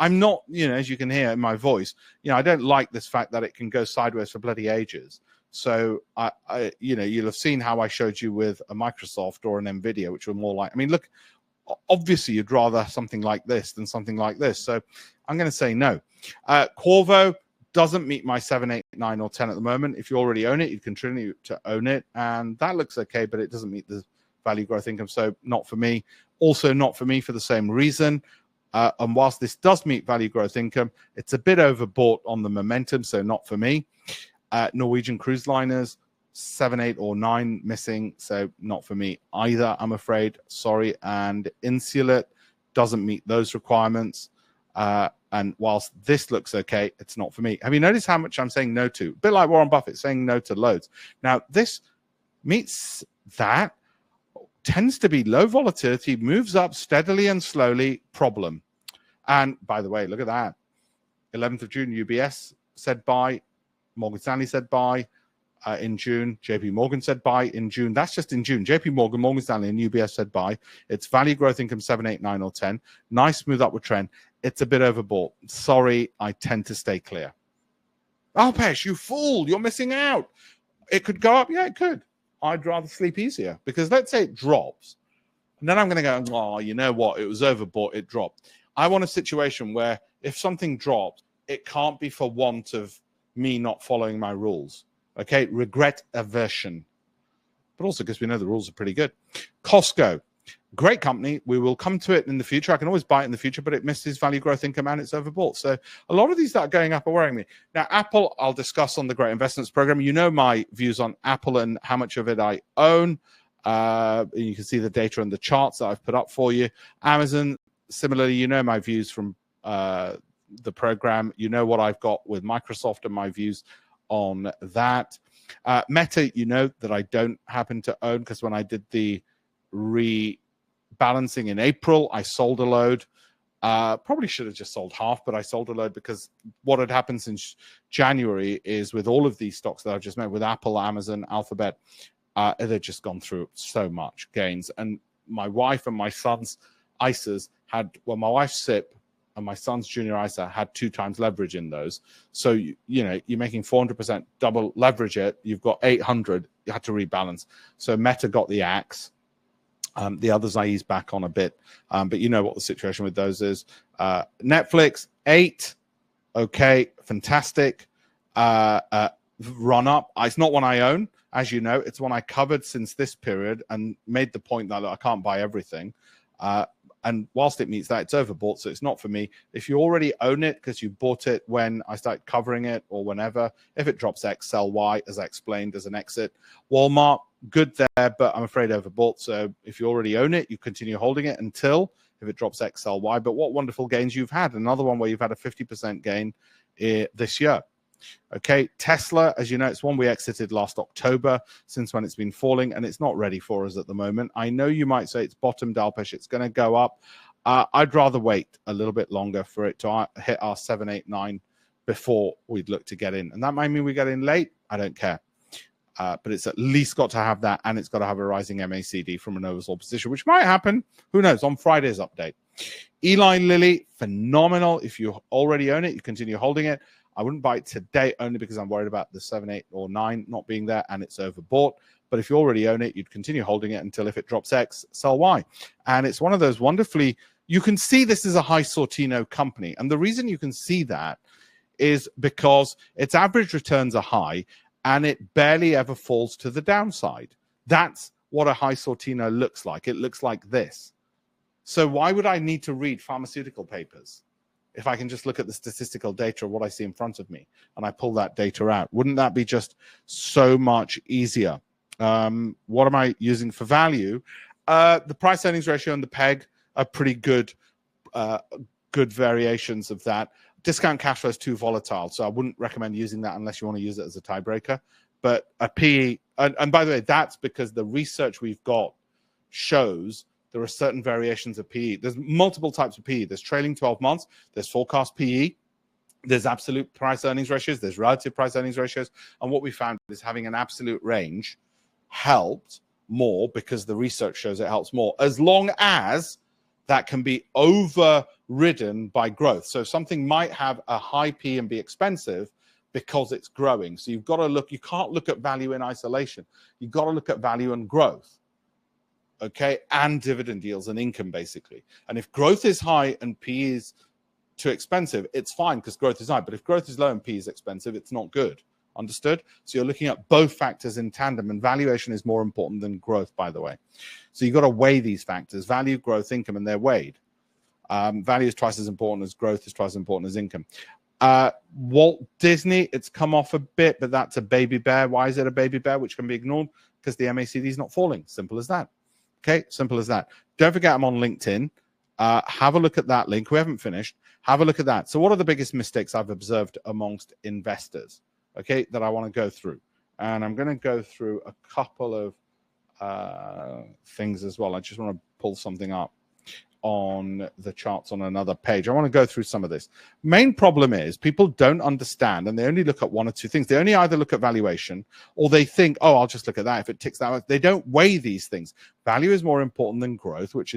I'm not, you know, as you can hear in my voice, you know, I don't like this fact that it can go sideways for bloody ages. So I you know, you'll have seen how I showed you with a Microsoft or an Nvidia, which were more like, I mean, look, obviously you'd rather something like this than something like this. So I'm going to say no. Qorvo doesn't meet my 7, 8, 9, or 10 at the moment. If you already own it, you continue to own it, and that looks okay, but it doesn't meet the value growth income, so not for me. Also not for me for the same reason. And whilst this does meet value growth income, it's a bit overbought on the momentum, so not for me. Norwegian Cruise Liners, 7, 8, or 9 missing, so not for me either, I'm afraid. Sorry. And Insulet doesn't meet those requirements. And whilst this looks okay, it's not for me. Have you noticed how much I'm saying no to? A bit like Warren Buffett saying no to loads. Now, this meets that, tends to be low volatility, moves up steadily and slowly, problem. And by the way, look at that. 11th of June, UBS said buy. Morgan Stanley said buy in June. JP Morgan said buy in June. That's just in June. JP Morgan, Morgan Stanley, and UBS said buy. It's value growth income 7, 8, 9, or 10. Nice smooth upward trend. It's a bit overbought. Sorry, I tend to stay clear. Alpesh, you fool. You're missing out. It could go up. Yeah, it could. I'd rather sleep easier because let's say it drops. And then I'm going to go, oh, you know what? It was overbought. It dropped. I want a situation where if something drops, it can't be for want of me not following my rules. Okay, regret aversion. But also because we know the rules are pretty good. Costco, great company. We will come to it in the future. I can always buy it in the future, but it misses value growth income and it's overbought. So a lot of these that are going up are worrying me. Now, Apple, I'll discuss on the Great Investments Program. You know my views on Apple and how much of it I own. You can see the data and the charts that I've put up for you. Amazon, similarly, you know my views from the program. You know what I've got with Microsoft and my views on that. Meta, you know that I don't happen to own because when I did the rebalancing in April, I sold a load. Probably should have just sold half, but I sold a load because what had happened since January is with all of these stocks that I've just met with Apple, Amazon, Alphabet, they've just gone through so much gains. And my wife and my son's ISAs had, well, my wife's SIP and my son's junior ISA had 2 times leverage in those. So, you know, you're making 400%, double leverage it. You've got 800. You had to rebalance. So Meta got the axe. The others I ease back on a bit, but you know what the situation with those is. Netflix, 8. Okay, fantastic. Run up. It's not one I own, as you know. It's one I covered since this period and made the point that I can't buy everything. And whilst it meets that, it's overbought, so it's not for me. If you already own it because you bought it when I started covering it or whenever, if it drops X, sell Y, as I explained, as an exit. Walmart, good there, but I'm afraid overbought. So if you already own it, you continue holding it until, if it drops X, sell Y. But what wonderful gains you've had. Another one where you've had a 50% gain this year. Okay, Tesla, as you know, it's one we exited last October, since when it's been falling, and it's not ready for us at the moment. I know you might say it's bottomed, Alpesh, it's going to go up. I'd rather wait a little bit longer for it to hit our 7, 8, 9 before we'd look to get in. And that might mean we get in late. I don't care. But it's at least got to have that, and it's got to have a rising MACD from an oversold position, which might happen. Who knows? On Friday's update. Eli Lilly, phenomenal. If you already own it, you continue holding it. I wouldn't buy it today only because I'm worried about the 7, 8, or 9 not being there and it's overbought. But if you already own it, you'd continue holding it until, if it drops X, sell Y. And it's one of those wonderfully, you can see this is a high Sortino company. And the reason you can see that is because its average returns are high and it barely ever falls to the downside. That's what a high Sortino looks like. It looks like this. So why would I need to read pharmaceutical papers if I can just look at the statistical data of what I see in front of me and I pull that data out? Wouldn't that be just so much easier? What am I using for value? The price earnings ratio and the PEG are pretty good, good variations of that. Discount cash flow is too volatile, so I wouldn't recommend using that unless you want to use it as a tiebreaker. But a PE, and by the way, that's because the research we've got shows there are certain variations of PE. There's multiple types of PE. There's trailing 12 months. There's forecast PE. There's absolute price earnings ratios. There's relative price earnings ratios. And what we found is having an absolute range helped more because the research shows it helps more, as long as that can be overridden by growth. So something might have a high PE and be expensive because it's growing. So you've got to look, you can't look at value in isolation. You've got to look at value and growth. Okay, and dividend yields and income, basically. And if growth is high and PE is too expensive, it's fine because growth is high. But if growth is low and PE is expensive, it's not good. Understood? So you're looking at both factors in tandem, and valuation is more important than growth, by the way. So you've got to weigh these factors: value, growth, income, and they're weighed. Value is twice as important as growth, is twice as important as income. Walt Disney, it's come off a bit, but that's a baby bear. Why is it a baby bear? Which can be ignored because the MACD is not falling. Simple as that. Okay, simple as that. Don't forget I'm on LinkedIn. Have a look at that link. We haven't finished. Have a look at that. So what are the biggest mistakes I've observed amongst investors, okay, that I want to go through? And I'm going to go through a couple of things as well. I just want to pull something up on the charts on another page. I want to go through some of this. Main problem is people don't understand, and they only look at one or two things. They only either look at valuation, or they think, oh, I'll just look at that if it ticks that way. They don't weigh these things. Value is more important than growth, which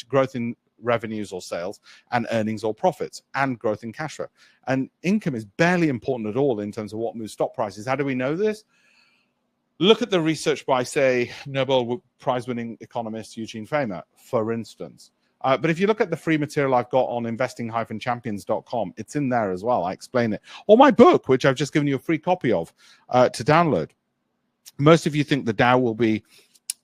growth in revenues or sales, and earnings or profits, and growth in cash flow. And income is barely important at all in terms of what moves stock prices. How do we know this? Look at the research by, say, Nobel Prize-winning economist Eugene Fama, for instance. But if you look at the free material I've got on investing-champions.com, it's in there as well. I explain it. Or my book, which I've just given you a free copy of to download. Most of you think the Dow will be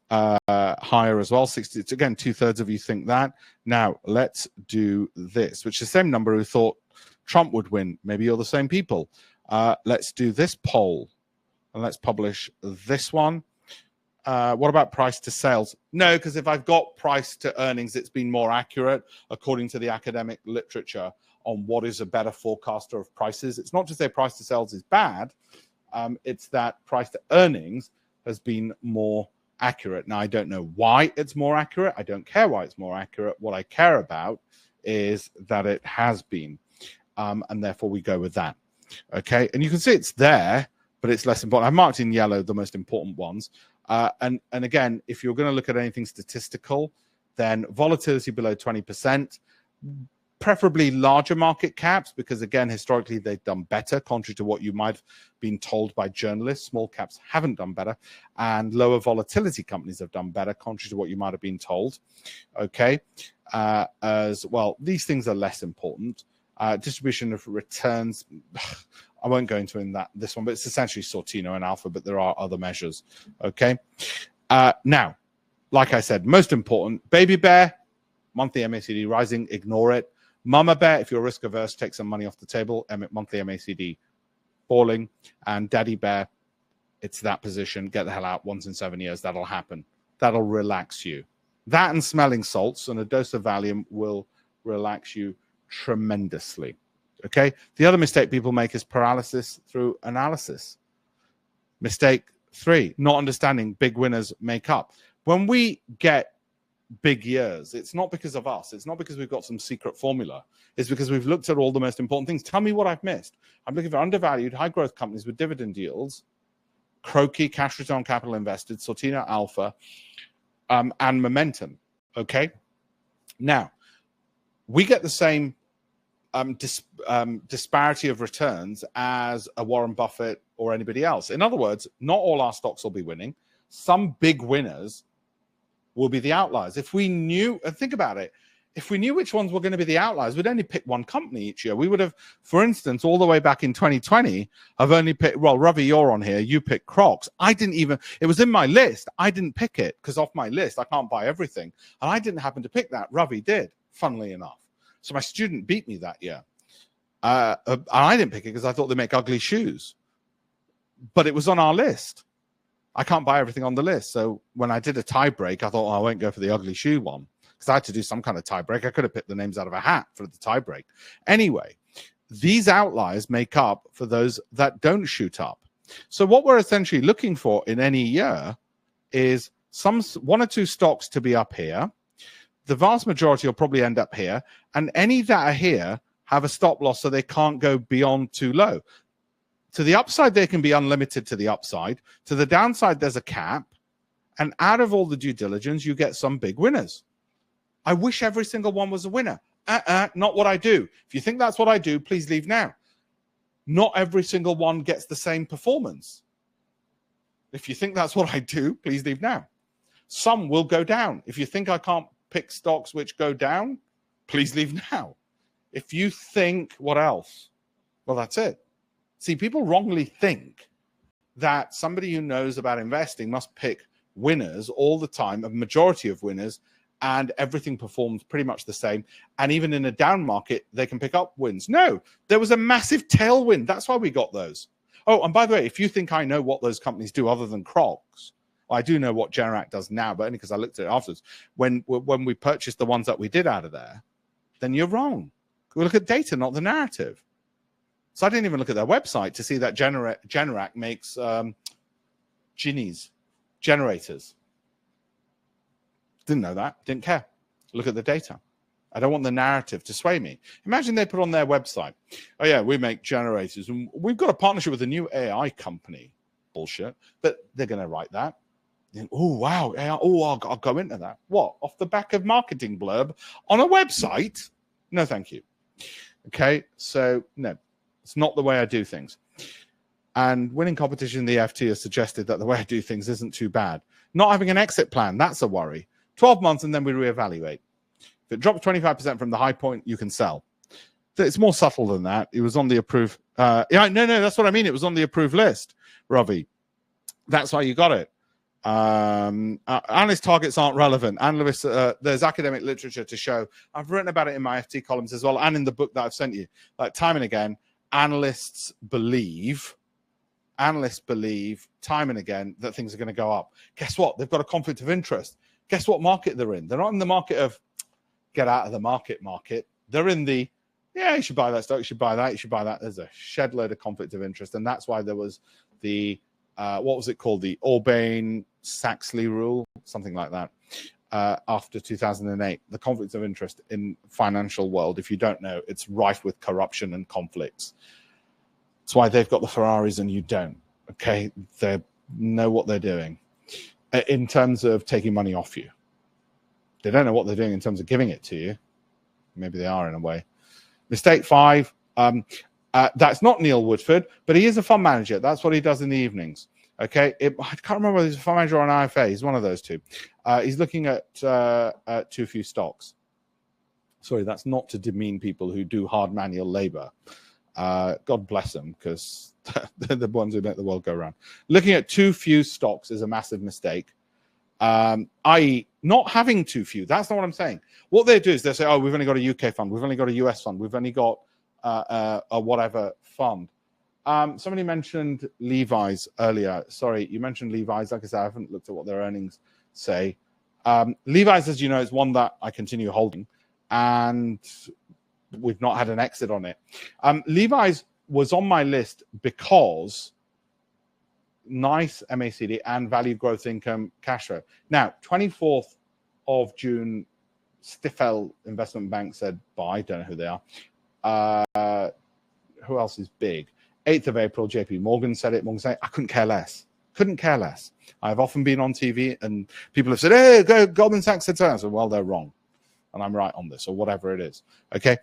higher as well. 60. It's, again, 2/3 of you think that. Now, let's do this, which is the same number who thought Trump would win. Maybe you're the same people. Let's do this poll, and let's publish this one. What about price to sales? No, because if I've got price to earnings, it's been more accurate according to the academic literature on what is a better forecaster of prices. It's not to say price to sales is bad. It's that price to earnings has been more accurate. Now, I don't know why it's more accurate. I don't care why it's more accurate. What I care about is that it has been, and therefore we go with that. Okay, and you can see it's there, but it's less important. I've marked in yellow the most important ones. And again, if you're going to look at anything statistical, then volatility below 20%, preferably larger market caps, because again, historically, they've done better, contrary to what you might have been told by journalists. Small caps haven't done better, and lower volatility companies have done better, contrary to what you might have been told. Okay, as well, these things are less important. Distribution of returns, I won't go into this one, but it's essentially Sortino and Alpha, but there are other measures. Okay, now, like I said, most important, Baby Bear, monthly MACD rising, ignore it. Mama Bear, if you're risk averse, take some money off the table, monthly MACD falling. And Daddy Bear, it's that position, get the hell out once in 7 years. That'll happen. That'll relax you. That and smelling salts and a dose of Valium will relax you tremendously. Okay? The other mistake people make is paralysis through analysis. Mistake 3, not understanding big winners make up. When we get big years, it's not because of us. It's not because we've got some secret formula. It's because we've looked at all the most important things. Tell me what I've missed. I'm looking for undervalued, high growth companies with dividend yields, croaky, cash return on capital invested, Sortino, Alpha, and momentum. Okay? Now, we get the same disparity of returns as a Warren Buffett or anybody else. In other words, not all our stocks will be winning. Some big winners will be the outliers. If we knew, and think about it, if we knew which ones were going to be the outliers, we'd only pick one company each year. We would have, for instance, all the way back in 2020, I've only picked, well, Ravi, you're on here, you picked Crocs. I didn't even, it was in my list. I didn't pick it because off my list, I can't buy everything. And I didn't happen to pick that. Ravi did, funnily enough. So my student beat me that year. And I didn't pick it because I thought they make ugly shoes. But it was on our list. I can't buy everything on the list. So when I did a tie break, I thought, oh, I won't go for the ugly shoe one because I had to do some kind of tie break. I could have picked the names out of a hat for the tie break. Anyway, these outliers make up for those that don't shoot up. So what we're essentially looking for in any year is one or two stocks to be up here. The vast majority will probably end up here. And any that are here have a stop loss so they can't go beyond too low. To the upside, they can be unlimited to the upside. To the downside, there's a cap. And out of all the due diligence, you get some big winners. I wish every single one was a winner. Not what I do. If you think that's what I do, please leave now. Not every single one gets the same performance. If you think that's what I do, please leave now. Some will go down. If you think I can't pick stocks which go down, please leave now. If you think, what else? Well, that's it. See, people wrongly think that somebody who knows about investing must pick winners all the time, a majority of winners, and everything performs pretty much the same. And even in a down market, they can pick up wins. No, there was a massive tailwind. That's why we got those. Oh, and by the way, if you think I know what those companies do other than Crocs, well, I do know what Generac does now, but only because I looked at it afterwards. When we purchased the ones that we did out of there, then you're wrong. We look at data, not the narrative. So I didn't even look at their website to see that Generac makes genies, generators. Didn't know that. Didn't care. Look at the data. I don't want the narrative to sway me. Imagine they put on their website, oh yeah, we make generators. And we've got a partnership with a new AI company. Bullshit. But they're going to write that. Oh, wow. AI. Oh, I'll go into that. What? Off the back of marketing blurb on a website? No, thank you. Okay. So, no. It's not the way I do things. And winning competition in the FT has suggested that the way I do things isn't too bad. Not having an exit plan, that's a worry. 12 months and then we reevaluate. If it drops 25% from the high point, you can sell. It's more subtle than that. It was on the approved. No, that's what I mean. It was on the approved list, Ravi. That's why you got it. Analyst targets aren't relevant. Analysts, there's academic literature to show. I've written about it in my FT columns as well and in the book that I've sent you. Like time and again, analysts believe time and again that things are going to go up. Guess what? They've got a conflict of interest. Guess what market they're in? They're not in the market of get out of the market. They're in the, yeah, you should buy that stock, you should buy that, you should buy that. There's a shed load of conflict of interest. And that's why there was the, what was it called? The Orbain-Saxley rule, something like that, after 2008. The conflict of interest in financial world, if you don't know, it's rife with corruption and conflicts. That's why they've got the Ferraris and you don't. Okay, they know what they're doing in terms of taking money off you. They don't know what they're doing in terms of giving it to you. Maybe they are in a way. Mistake 5. That's not Neil Woodford, but he is a fund manager. That's what he does in the evenings. Okay, I can't remember whether he's a fund manager or an IFA. He's one of those two. He's looking at too few stocks. Sorry, that's not to demean people who do hard manual labor. God bless them, because they're the ones who make the world go round. Looking at too few stocks is a massive mistake. I.e., not having too few. That's not what I'm saying. What they do is they say, oh, we've only got a UK fund, we've only got a US fund, we've only got a whatever fund. Somebody mentioned Levi's earlier. Sorry, you mentioned Levi's. Like I said, I haven't looked at what their earnings say. Levi's, as you know, is one that I continue holding, and we've not had an exit on it. Levi's was on my list because nice MACD and value growth income cash flow. Now, 24th of June, Stifel Investment Bank said buy. Don't know who they are. Who else is big? 8th of April, JP Morgan said it. Morgan said, I couldn't care less. Couldn't care less. I've often been on TV and people have said, hey, Goldman Sachs said so. I said, well, they're wrong. And I'm right on this, or whatever it is. Okay.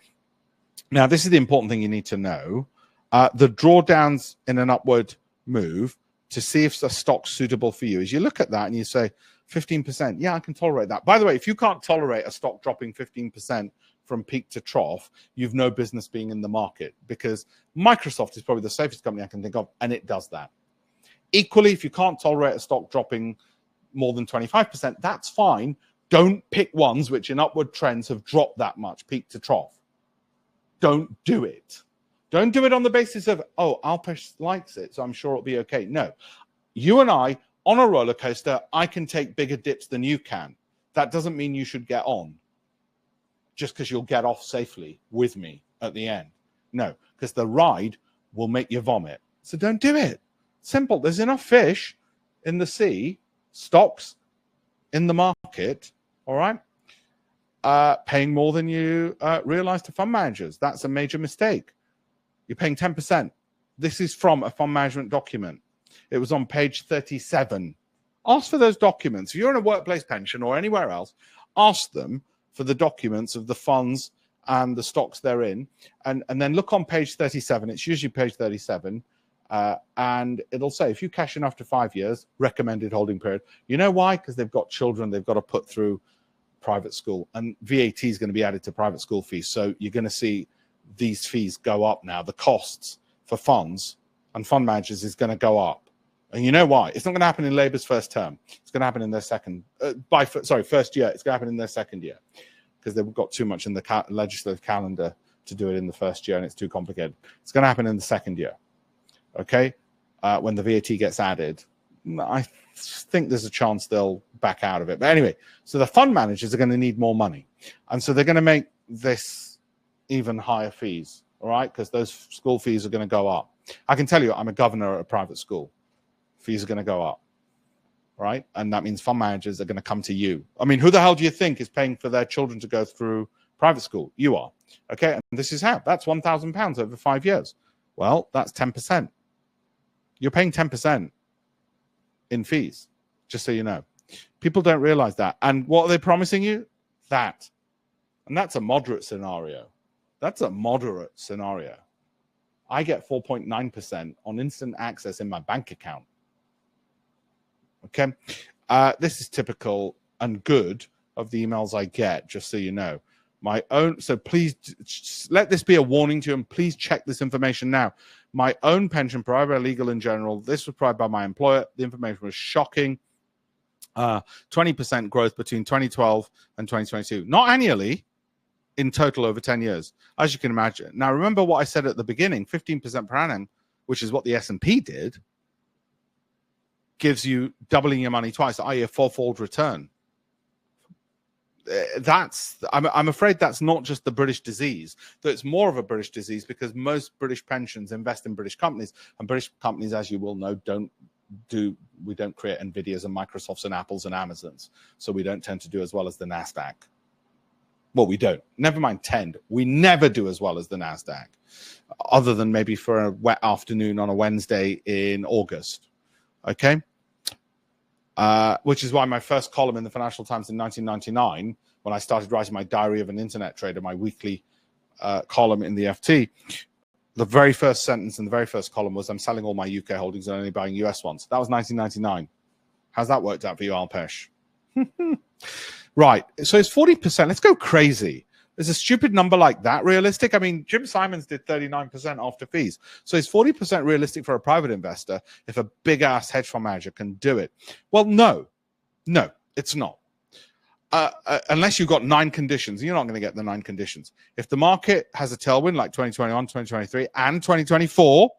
Now, this is the important thing you need to know. The drawdowns in an upward move to see if the stock's suitable for you is you look at that and you say, 15%. Yeah, I can tolerate that. By the way, if you can't tolerate a stock dropping 15% from peak to trough, you've no business being in the market, because Microsoft is probably the safest company I can think of, and it does that. Equally, if you can't tolerate a stock dropping more than 25%, that's fine. Don't pick ones which in upward trends have dropped that much, peak to trough. Don't do it. Don't do it on the basis of, oh, Alpesh likes it, so I'm sure it'll be okay. No. You and I, on a roller coaster, I can take bigger dips than you can. That doesn't mean you should get on just because you'll get off safely with me at the end. No, because the ride will make you vomit. So don't do it. Simple. There's enough fish in the sea, stocks in the market, all right? Paying more than you realize to fund managers. That's a major mistake. You're paying 10%. This is from a fund management document. It was on page 37. Ask for those documents. If you're in a workplace pension or anywhere else, ask them for the documents of the funds and the stocks they're in, and then look on page 37. It's usually page 37, and it'll say, if you cash in after 5 years, recommended holding period. You know why? Because they've got children they've got to put through private school, and VAT is going to be added to private school fees. So you're going to see these fees go up now. The costs for funds and fund managers is going to go up. And you know why? It's not going to happen in Labour's first term. It's going to happen in their first year. It's going to happen in their second year, because they've got too much in the legislative calendar to do it in the first year, and it's too complicated. It's going to happen in the second year, okay? When the VAT gets added. I think there's a chance they'll back out of it. But anyway, so the fund managers are going to need more money. And so they're going to make this even higher fees, all right? Because those school fees are going to go up. I can tell you, I'm a governor at a private school. Fees are going to go up, right? And that means fund managers are going to come to you. I mean, who the hell do you think is paying for their children to go through private school? You are, okay? And this is how. That's £1,000 over 5 years. Well, that's 10%. You're paying 10% in fees, just so you know. People don't realize that. And what are they promising you? That. And that's a moderate scenario. That's a moderate scenario. I get 4.9% on instant access in my bank account. Okay, this is typical and good of the emails I get, just so you know. My own, so please let this be a warning to you, and please check this information now. My own pension, private, legal in general, this was provided by my employer. The information was shocking. 20% growth between 2012 and 2022. Not annually, in total over 10 years, as you can imagine. Now, remember what I said at the beginning, 15% per annum, which is what the S&P did, gives you doubling your money twice, i.e. a fourfold return. I'm afraid that's not just the British disease, though it's more of a British disease, because most British pensions invest in British companies, and British companies, as you will know, we don't create Nvidias and Microsofts and Apples and Amazons, so we don't tend to do as well as the NASDAQ. Well, we don't. Never mind tend. We never do as well as the NASDAQ, other than maybe for a wet afternoon on a Wednesday in August. Okay? Which is why my first column in the Financial Times in 1999, when I started writing my Diary of an Internet Trader, my weekly column in the FT, the very first sentence in the very first column was, I'm selling all my UK holdings and only buying US ones. That was 1999. How's that worked out for you, Alpesh? Right. So it's 40%. Let's go crazy. Is a stupid number like that realistic? I mean, Jim Simons did 39% after fees. So is 40% realistic for a private investor if a big-ass hedge fund manager can do it? Well, no, it's not. Unless you've got 9 conditions, you're not going to get the 9 conditions. If the market has a tailwind like 2021, 2023, and 2024,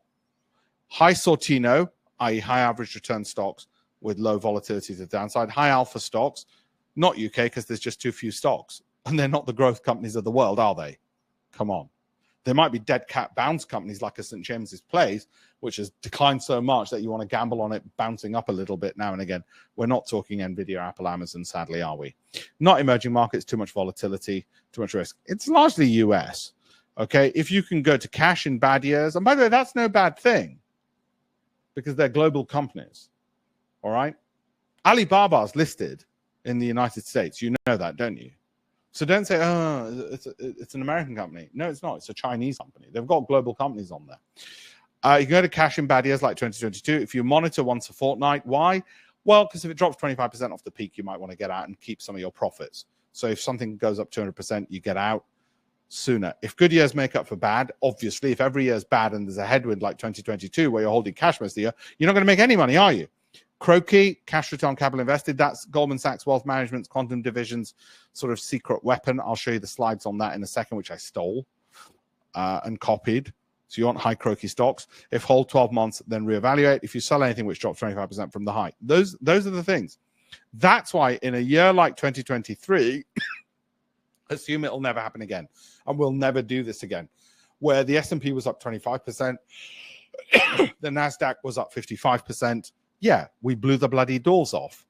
high Sortino, i.e. high average return stocks with low volatility to the downside, high alpha stocks, not UK because there's just too few stocks. And they're not the growth companies of the world, are they? Come on. There might be dead cat bounce companies like a St. James's Place, which has declined so much that you want to gamble on it bouncing up a little bit now and again. We're not talking Nvidia, Apple, Amazon, sadly, are we? Not emerging markets, too much volatility, too much risk. It's largely US, okay? If you can go to cash in bad years, and by the way, that's no bad thing because they're global companies, all right? Alibaba's listed in the United States. You know that, don't you? So don't say, oh, it's an American company. No, it's not. It's a Chinese company. They've got global companies on there. You can go to cash in bad years like 2022. If you monitor once a fortnight, why? Well, because if it drops 25% off the peak, you might want to get out and keep some of your profits. So if something goes up 200%, you get out sooner. If good years make up for bad, obviously, if every year is bad and there's a headwind like 2022 where you're holding cash most of the year, you're not going to make any money, are you? Croaky, cash return capital invested, that's Goldman Sachs Wealth Management's quantum division's sort of secret weapon. I'll show you the slides on that in a second, which I stole and copied. So you want high croaky stocks. If hold 12 months, then reevaluate. If you sell anything which drops 25% from the high. Those are the things. That's why in a year like 2023, assume it'll never happen again. And we'll never do this again. Where the S&P was up 25%, the NASDAQ was up 55%. Yeah, we blew the bloody doors off.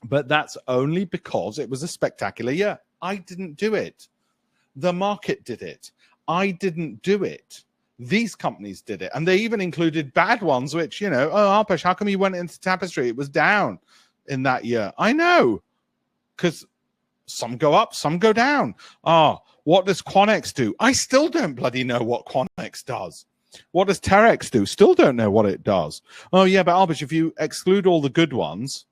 But that's only because it was a spectacular year. I didn't do it. The market did it. I didn't do it. These companies did it. And they even included bad ones, which, oh, Alpesh, how come you went into Tapestry? It was down in that year. I know. Because some go up, some go down. What does Quanex do? I still don't bloody know what Quanex does. What does Terex do? Still don't know what it does. Oh, yeah, but Alpesh, if you exclude all the good ones,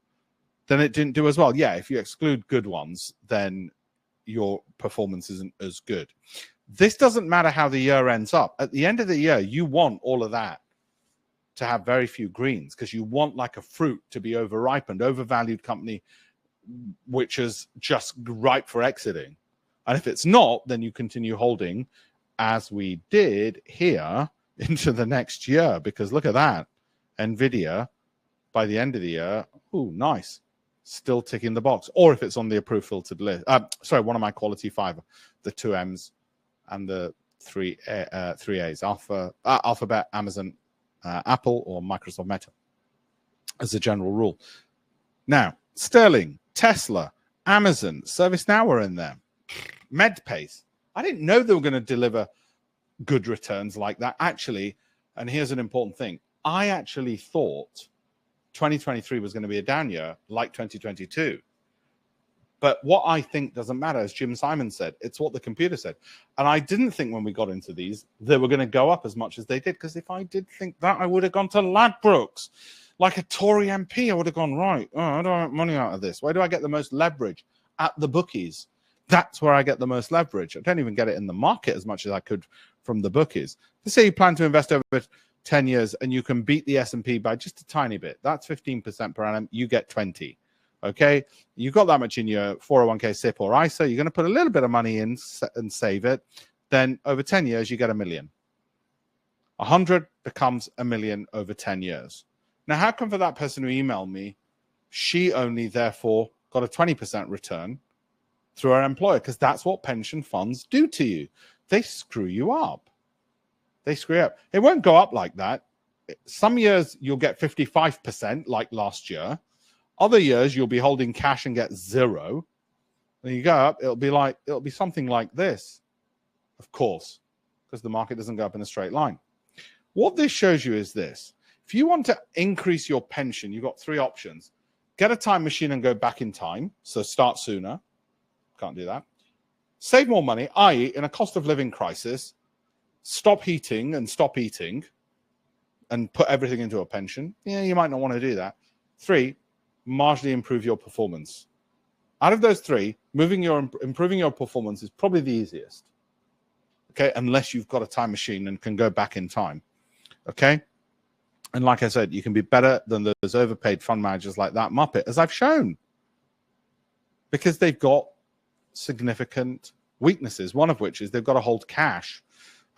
then it didn't do as well. Yeah, if you exclude good ones, then your performance isn't as good. This doesn't matter how the year ends up. At the end of the year, you want all of that to have very few greens because you want like a fruit to be over-ripened, overvalued company, which is just ripe for exiting. And if it's not, then you continue holding as we did here into the next year, because look at that. Nvidia, by the end of the year, nice. Still ticking the box. Or if it's on the approved filtered list. One of my quality 5, the 2 M's and the 3 A's, Alphabet, Amazon, Apple, or Microsoft Meta, as a general rule. Now, Sterling, Tesla, Amazon, ServiceNow are in there. MedPace. I didn't know they were going to deliver good returns like that. Actually, and here's an important thing. I actually thought 2023 was going to be a down year like 2022. But what I think doesn't matter, as Jim Simons said, it's what the computer said. And I didn't think when we got into these, they were going to go up as much as they did. Because if I did think that, I would have gone to Ladbrokes. Like a Tory MP, I would have gone, right, how do I make money out of this? Where do I get the most leverage? At the bookies. That's where I get the most leverage. I don't even get it in the market as much as I could from the bookies. Let's say you plan to invest over 10 years and you can beat the S&P by just a tiny bit. That's 15% per annum. You get 20. Okay? You've got that much in your 401k SIP or ISA. You're going to put a little bit of money in and save it. Then over 10 years, you get $1 million. 100 becomes $1 million over 10 years. Now, how come for that person who emailed me, she only therefore got a 20% return through her employer? Because that's what pension funds do to you. They screw you up. They screw you up. It won't go up like that. Some years you'll get 55% like last year. Other years you'll be holding cash and get 0. When you go up, it'll be something like this, of course, because the market doesn't go up in a straight line. What this shows you is this. If you want to increase your pension, you've got 3 options. Get a time machine and go back in time. So start sooner. Can't do that. Save more money, i.e., in a cost of living crisis, stop heating and stop eating and put everything into a pension. Yeah, you might not want to do that. 3, marginally improve your performance. Out of those 3, improving your performance is probably the easiest. Okay, unless you've got a time machine and can go back in time. Okay, and like I said, you can be better than those overpaid fund managers like that Muppet, as I've shown, because they've got significant weaknesses, one of which is they've got to hold cash.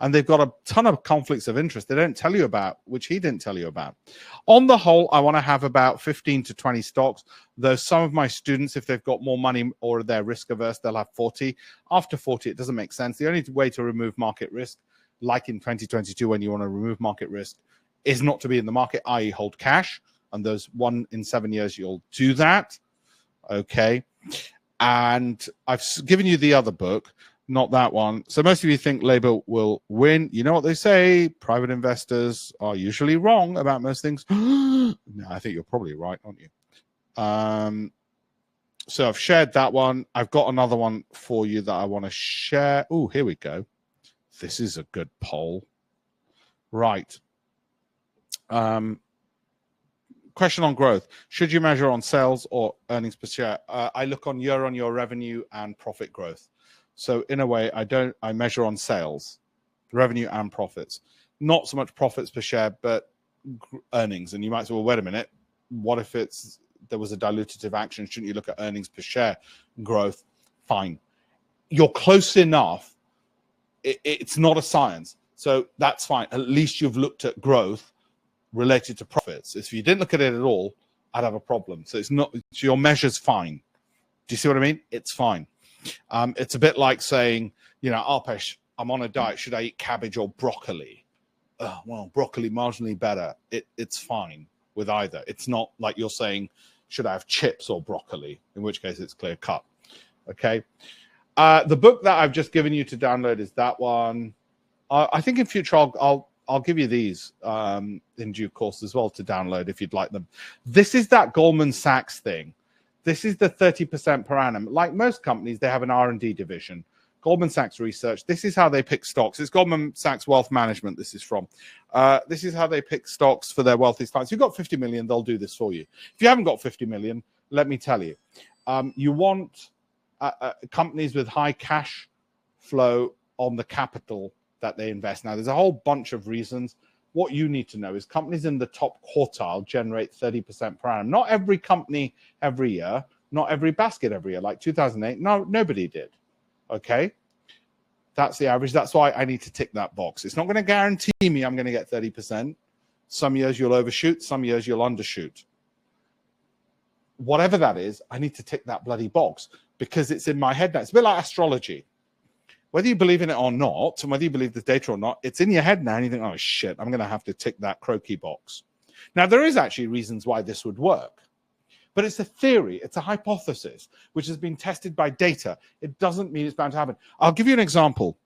And they've got a ton of conflicts of interest they don't tell you about, which he didn't tell you about. On the whole, I want to have about 15 to 20 stocks, though some of my students, if they've got more money or they're risk averse, they'll have 40. After 40, it doesn't make sense. The only way to remove market risk, like in 2022 when you want to remove market risk, is not to be in the market, i.e. hold cash. And those 1 in 7 years, you'll do that. Okay. And I've given you the other book. Not that one. So most of you think Labour will win. You know what they say? Private investors are usually wrong about most things. No, I think you're probably right, aren't you? So I've shared that one. I've got another one for you that I want to share. Oh, here we go. This is a good poll. Right. Question on growth. Should you measure on sales or earnings per share? I look on year-on-year revenue and profit growth. So in a way, I measure on sales, revenue and profits. Not so much profits per share, but earnings. And you might say, well, wait a minute. What if there was a dilutative action? Shouldn't you look at earnings per share growth? Fine. You're close enough. It's not a science. So that's fine. At least you've looked at growth related to profits. If you didn't look at it at all, I'd have a problem. So so your measure's fine. Do you see what I mean? It's fine. It's a bit like saying, Alpesh, I'm on a diet. Should I eat cabbage or broccoli? Well, broccoli marginally better. It's fine with either. It's not like you're saying, should I have chips or broccoli? In which case it's clear cut. Okay. The book that I've just given you to download is that one. I think in future I'll give you these in due course as well to download if you'd like them. This is that Goldman Sachs thing. This is the 30% per annum. Like most companies, they have an R&D division. Goldman Sachs Research. This is how they pick stocks. It's Goldman Sachs Wealth Management this is from. This is how they pick stocks for their wealthiest clients. If you've got 50 million, they'll do this for you. If you haven't got 50 million, let me tell you. You want companies with high cash flow on the capital that they invest. Now, there's a whole bunch of reasons. What you need to know is companies in the top quartile generate 30% per annum. Not every company every year, not every basket every year. Like 2008, no, nobody did. Okay? That's the average. That's why I need to tick that box. It's not going to guarantee me I'm going to get 30%. Some years you'll overshoot, some years you'll undershoot. Whatever that is, I need to tick that bloody box because it's in my head now. It's a bit like astrology. Whether you believe in it or not, and whether you believe the data or not, it's in your head now, and you think, oh, shit, I'm going to have to tick that croaky box. Now, there is actually reasons why this would work, but it's a theory. It's a hypothesis, which has been tested by data. It doesn't mean it's bound to happen. I'll give you an example.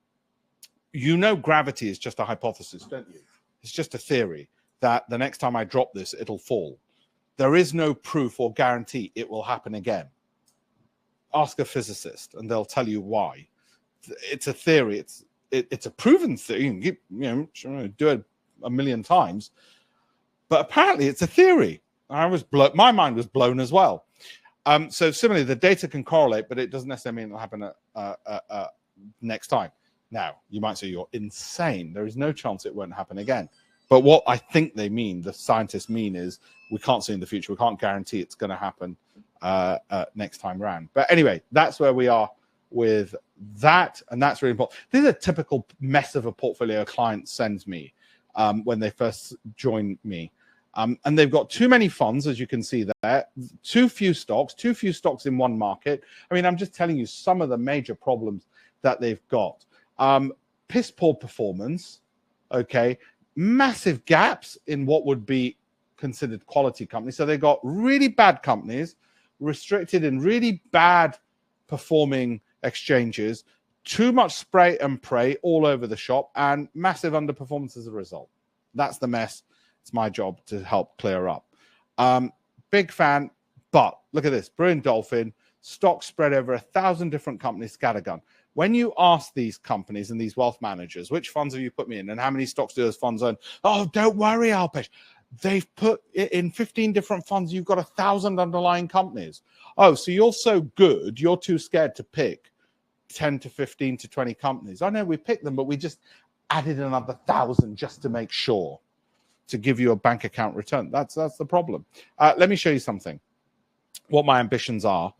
You know gravity is just a hypothesis, don't you? It's just a theory that the next time I drop this, it'll fall. There is no proof or guarantee it will happen again. Ask a physicist, and they'll tell you why. It's a theory. It's a proven theory. You can do it a million times, but apparently it's a theory. My mind was blown as well. So similarly, the data can correlate, but it doesn't necessarily mean it'll happen next time. Now, you might say you're insane. There is no chance it won't happen again. But what I think they mean, the scientists mean, is we can't see in the future. We can't guarantee it's going to happen next time around. But anyway, that's where we are with that, and that's really important. This is a typical mess of a portfolio a client sends me when they first join me. And they've got too many funds, as you can see there, too few stocks in one market. I mean, I'm just telling you some of the major problems that they've got. Piss poor performance, okay, massive gaps in what would be considered quality companies. So they've got really bad companies, restricted in really bad performing exchanges, too much spray and pray all over the shop, and massive underperformance as a result. That's the mess. It's my job to help clear up. Big fan, but look at this. Brilliant Dolphin, stock spread over 1,000 different companies, scattergun. When you ask these companies and these wealth managers, which funds have you put me in and how many stocks do those funds own? Oh, don't worry, Alpesh. They've put it in 15 different funds. You've got 1,000 underlying companies. Oh, so you're so good, you're too scared to pick 10 to 15 to 20 companies. I know we picked them, but we just added another 1,000 just to make sure, to give you a bank account return. That's the problem. Let me show you something. What my ambitions are.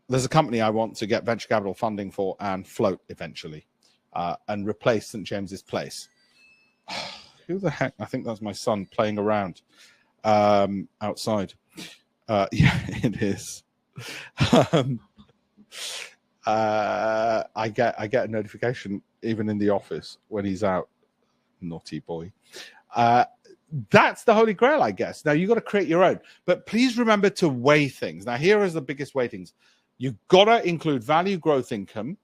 There's a company I want to get venture capital funding for and float eventually, and replace St. James's Place. Who the heck? I think that's my son playing around outside. Yeah, it is. I get a notification even in the office when he's out. Naughty boy. That's the holy grail, I guess. Now you got to create your own, but please remember to weigh things. Now here is the biggest weightings. You've got to include value, growth, income.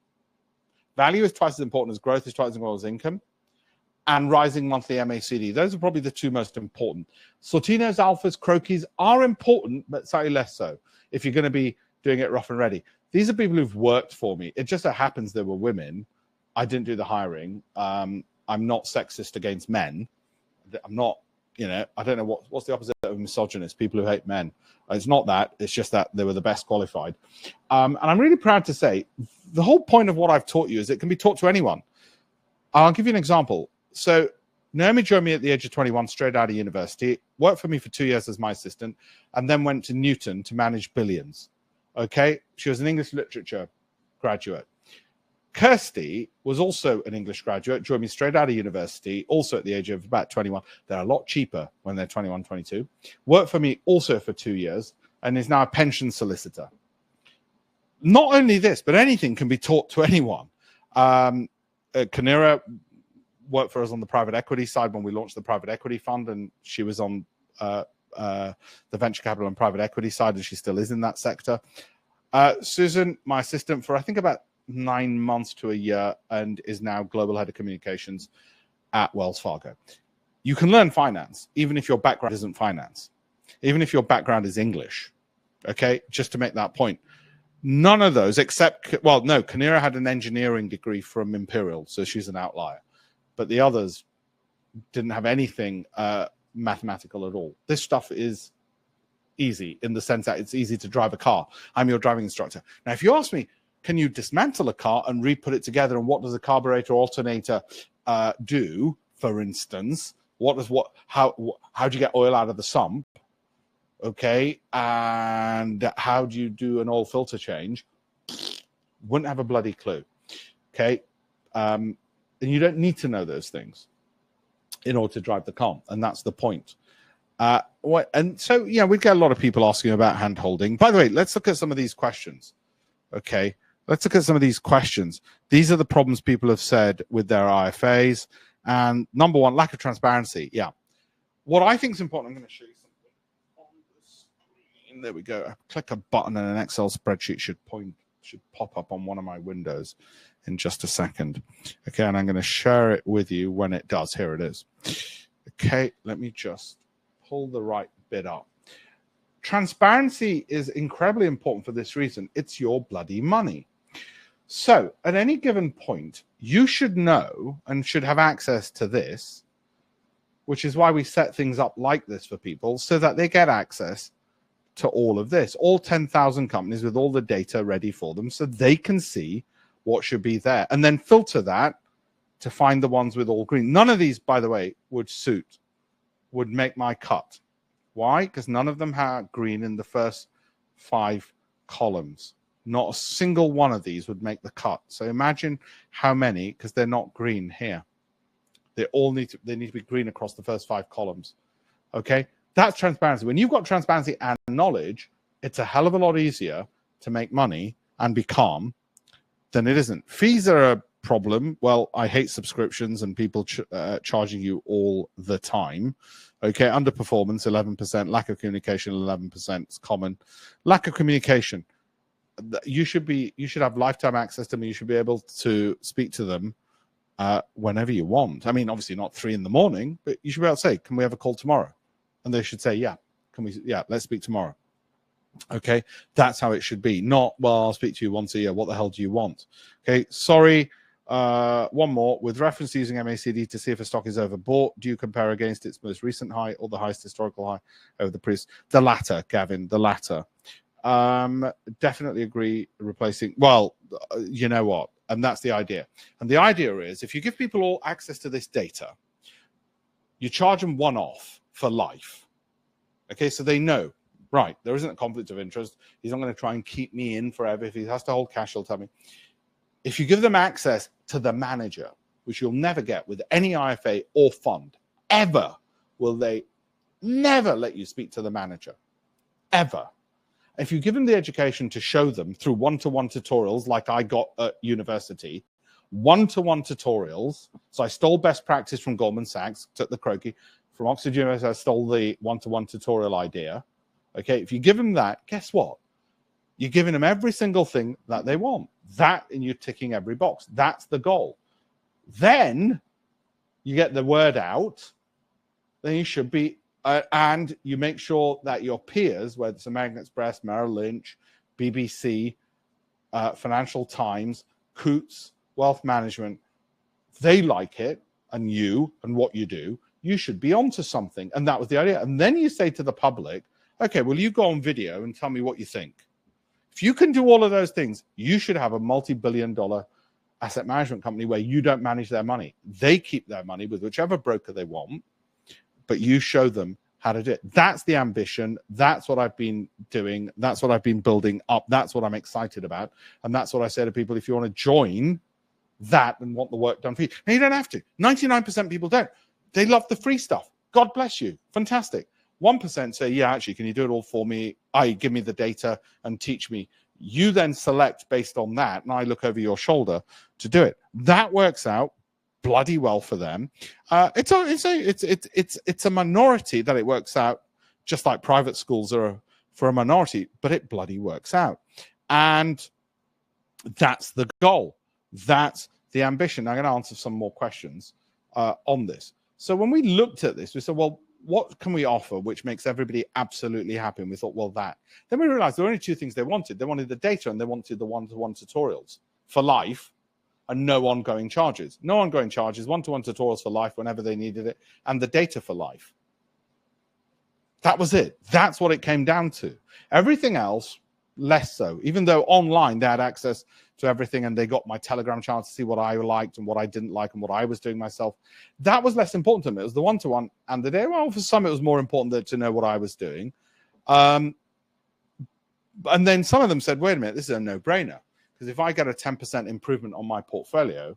Value is twice as important as growth, is twice as important as income, and rising monthly MACD. Those are probably the two most important. Sortinos, alphas, croquis are important, but slightly less so if you're going to be doing it rough and ready. These are people who've worked for me. It just so happens they were women. I didn't do the hiring. I'm not sexist against men. I'm not, I don't know what's the opposite of misogynist, people who hate men. It's not that. It's just that they were the best qualified. And I'm really proud to say the whole point of what I've taught you is it can be taught to anyone. I'll give you an example. So Naomi joined me at the age of 21, straight out of university, worked for me for 2 years as my assistant, and then went to Newton to manage billions. Okay? She was an English literature graduate. Kirsty was also an English graduate, joined me straight out of university, also at the age of about 21. They're a lot cheaper when they're 21, 22. Worked for me also for 2 years and is now a pension solicitor. Not only this, but anything can be taught to anyone. Kanira worked for us on the private equity side when we launched the private equity fund, and she was on the venture capital and private equity side, and she still is in that sector. Susan, my assistant for I think about 9 months to a year, and is now global head of communications at Wells Fargo. You can learn finance even if your background isn't finance, even if your background is English. Okay, just to make that point. None of those except, well, no, Kanira had an engineering degree from Imperial, so she's an outlier. But the others didn't have anything mathematical at all. This stuff is easy in the sense that it's easy to drive a car. I'm your driving instructor. Now, if you ask me, can you dismantle a car and re-put it together? And what does a carburetor alternator do, for instance? How do you get oil out of the sump? Okay. And how do you do an oil filter change? Wouldn't have a bloody clue. Okay. And you don't need to know those things in order to drive the car. And that's the point. And so, we get a lot of people asking about hand holding. By the way, let's look at some of these questions. Okay. Let's look at some of these questions. These are the problems people have said with their IFAs. And number one, lack of transparency. Yeah. What I think is important, I'm going to show you something on the screen. There we go. I click a button and an Excel spreadsheet should pop up on one of my windows in just a second. Okay, and I'm going to share it with you when it does. Here it is. Okay, let me just pull the right bit up. Transparency is incredibly important for this reason. It's your bloody money. So at any given point, you should know and should have access to this, which is why we set things up like this for people so that they get access to all of this, all 10,000 companies with all the data ready for them so they can see what should be there and then filter that to find the ones with all green. None of these, by the way, would make my cut. Why? Because none of them had green in the first 5 columns. Not a single one of these would make the cut. So imagine how many, because they're not green here. They need to be green across the first 5 columns. Okay? That's transparency. When you've got transparency and knowledge, it's a hell of a lot easier to make money and be calm than it isn't. Fees are a problem. Well, I hate subscriptions and people charging you all the time. Okay, underperformance, 11%. Lack of communication, 11%. It's common. Lack of communication. You should have lifetime access to them. You should be able to speak to them whenever you want. I mean, obviously not 3 a.m, but you should be able to say, "Can we have a call tomorrow?" And they should say, "Yeah, let's speak tomorrow." Okay, that's how it should be. Not, well, I'll speak to you once a year. What the hell do you want? Okay, sorry. One more. With reference to using MACD to see if a stock is overbought, do you compare against its most recent high or the highest historical high over the previous? The latter, Gavin, the latter. Definitely agree replacing. Well, you know what? And that's the idea. And the idea is if you give people all access to this data, you charge them one off for life. Okay, so they know, right, there isn't a conflict of interest. He's not going to try and keep me in forever. If he has to hold cash, he'll tell me. If you give them access to the manager, which you'll never get with any IFA or fund, ever will they never let you speak to the manager, ever. If you give them the education to show them through one-to-one tutorials like I got at university, one-to-one tutorials. So I stole best practice from Goldman Sachs, took the croaky. From Oxford University, I stole the one-to-one tutorial idea. Okay, if you give them that, guess what? You're giving them every single thing that they want. That, and you're ticking every box. That's the goal. Then you get the word out. Then you should be, and you make sure that your peers, whether it's American Express, Merrill Lynch, BBC, Financial Times, Coutts, Wealth Management, they like it, and you and what you do, you should be onto something. And that was the idea. And then you say to the public, okay, well, you go on video and tell me what you think. If you can do all of those things, you should have a multi-billion-dollar asset management company where you don't manage their money. They keep their money with whichever broker they want, but you show them how to do it. That's the ambition. That's what I've been doing. That's what I've been building up. That's what I'm excited about. And that's what I say to people, if you want to join that and want the work done for you. Now, you don't have to. 99% of people don't. They love the free stuff. God bless you. Fantastic. 1% say, yeah, actually, can you do it all for me? Give me the data and teach me. You then select based on that, and I look over your shoulder to do it. That works out bloody well for them. It's a minority that it works out, just like private schools are for a minority, but it bloody works out. And that's the goal. That's the ambition. Now, I'm going to answer some more questions on this. So when we looked at this, we said, well, what can we offer which makes everybody absolutely happy? And we thought, well, that. Then we realized there were only two things they wanted. They wanted the data and they wanted the one-to-one tutorials for life and no ongoing charges. No ongoing charges, one-to-one tutorials for life whenever they needed it, and the data for life. That was it. That's what it came down to. Everything else, less so. Even though online they had access to everything and they got my Telegram channel to see what I liked and what I didn't like and what I was doing myself. That was less important to me. It was the one-to-one and the day. Well, for some, it was more important to know what I was doing. And then some of them said, wait a minute, this is a no-brainer. Because if I get a 10% improvement on my portfolio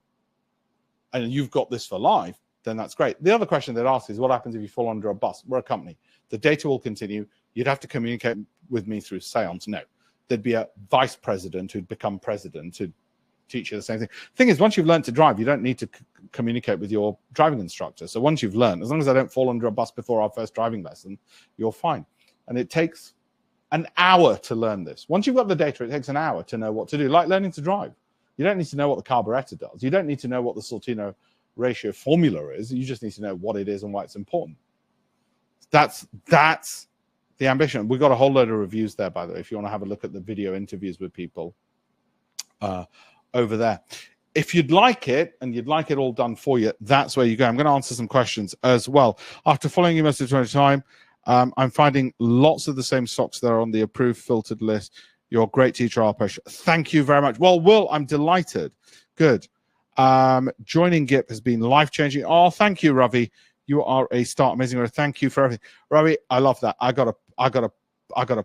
and you've got this for life, then that's great. The other question they'd ask is, what happens if you fall under a bus? We're a company. The data will continue. You'd have to communicate with me through seance. No. There'd be a vice president who'd become president to teach you the same thing. Thing is, once you've learned to drive, you don't need to communicate with your driving instructor. So once you've learned, as long as I don't fall under a bus before our first driving lesson, you're fine. And it takes an hour to learn this. Once you've got the data, it takes an hour to know what to do, like learning to drive. You don't need to know what the carburetor does. You don't need to know what the Sortino ratio formula is. You just need to know what it is and why it's important. That's the ambition. We've got a whole load of reviews there, by the way, if you want to have a look at the video interviews with people over there. If you'd like it, and you'd like it all done for you, that's where you go. I'm going to answer some questions as well. After following you most of the time, I'm finding lots of the same stocks that are on the approved filtered list. You're a great teacher, Alpesh. Thank you very much. Well, Will, I'm delighted. Good. Joining GIP has been life-changing. Oh, thank you, Ravi. You are a star. Amazing. Thank you for everything. Ravi, I love that. I gotta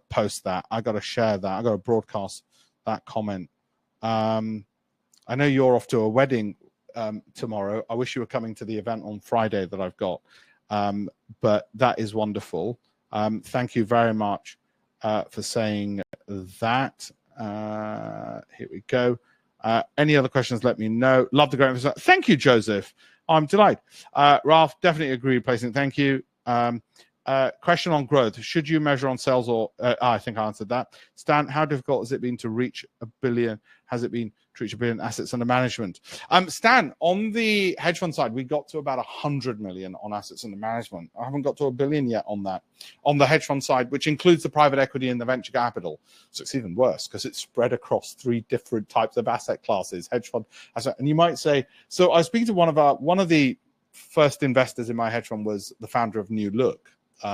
post that. I gotta share that. I gotta broadcast that comment. I know you're off to a wedding tomorrow. I wish you were coming to the event on Friday that I've got. But that is wonderful. Thank you very much for saying that. Here we go. Any other questions, let me know. Love the great episode. Thank you, Joseph. I'm delighted. Ralph, definitely agree replacing. Thank you. Question on growth. Should you measure on sales or I think I answered that. Stan, how difficult has it been to reach a billion? Has it been to reach a billion assets under management? Stan, on the hedge fund side, we got to about 100 million on assets under management. I haven't got to a billion yet on that. On the hedge fund side, which includes the private equity and the venture capital. So it's even worse because it's spread across 3 different types of asset classes, hedge fund asset. And you might say, so I was speaking to one of the first investors in my hedge fund was the founder of New Look.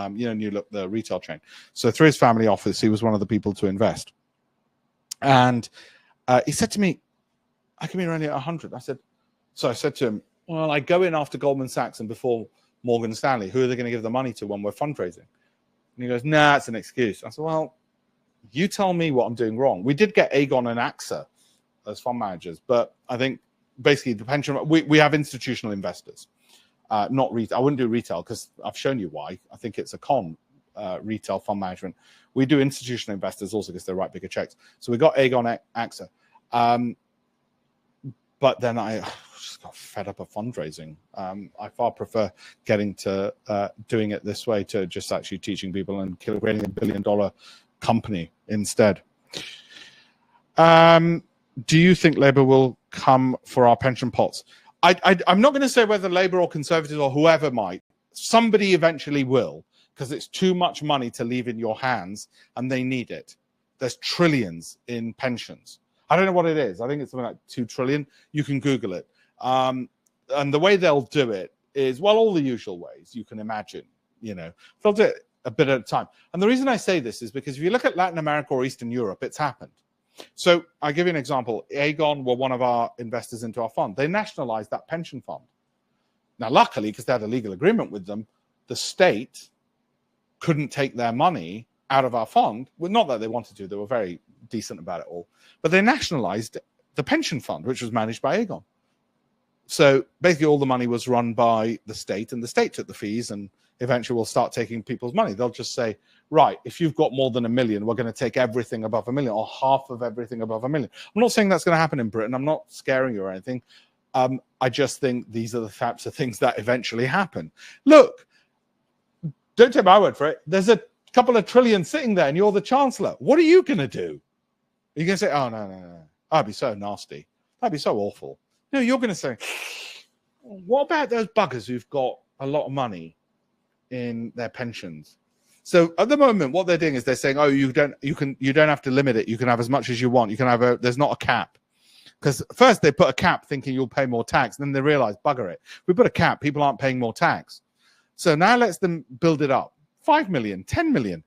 New Look, the retail chain. So through his family office, he was one of the people to invest. And he said to me, I can be only at 100. I said to him, well, I go in after Goldman Sachs and before Morgan Stanley. Who are they going to give the money to when we're fundraising? And he goes, nah, it's an excuse. I said, well, you tell me what I'm doing wrong. We did get Aegon and AXA as fund managers, but I think basically the pension, we have institutional investors. Not retail. I wouldn't do retail because I've shown you why. I think it's a retail fund management. We do institutional investors also because they write bigger checks. So we got Aegon, AXA. But then I just got fed up of fundraising. I far prefer getting to doing it this way to just actually teaching people and creating $1 billion company instead. Do you think Labour will come for our pension pots? I'm not going to say whether Labour or Conservatives or whoever might. Somebody eventually will, because it's too much money to leave in your hands, and they need it. There's trillions in pensions. I don't know what it is. I think it's something like 2 trillion. You can Google it. And the way they'll do it is, well, all the usual ways you can imagine. They'll do it a bit at a time. And the reason I say this is because if you look at Latin America or Eastern Europe, it's happened. So I'll give you an example. Aegon were one of our investors into our fund. They nationalized that pension fund. Now, luckily, because they had a legal agreement with them, the state couldn't take their money out of our fund. Well, not that they wanted to. They were very decent about it all. But they nationalized the pension fund, which was managed by Aegon. So basically all the money was run by the state, and the state took the fees, and eventually we'll start taking people's money. They'll just say, right, if you've got more than $1 million, we're going to take everything above $1 million or half of everything above $1 million. I'm not saying that's going to happen in Britain. I'm not scaring you or anything. I just think these are the types of things that eventually happen. Look, don't take my word for it. There's a couple of trillion sitting there and you're the chancellor. What are you going to do? Are you going to say, oh, no. That'd be so nasty. That'd be so awful. No, you're going to say, what about those buggers who've got a lot of money in their pensions? So at the moment, what they're doing is they're saying, oh, you don't have to limit it. You can have as much as you want. You can have there's not a cap. Because first they put a cap thinking you'll pay more tax. Then they realize, bugger it. We put a cap, people aren't paying more tax. So now let's them build it up. 5 million, 10 million.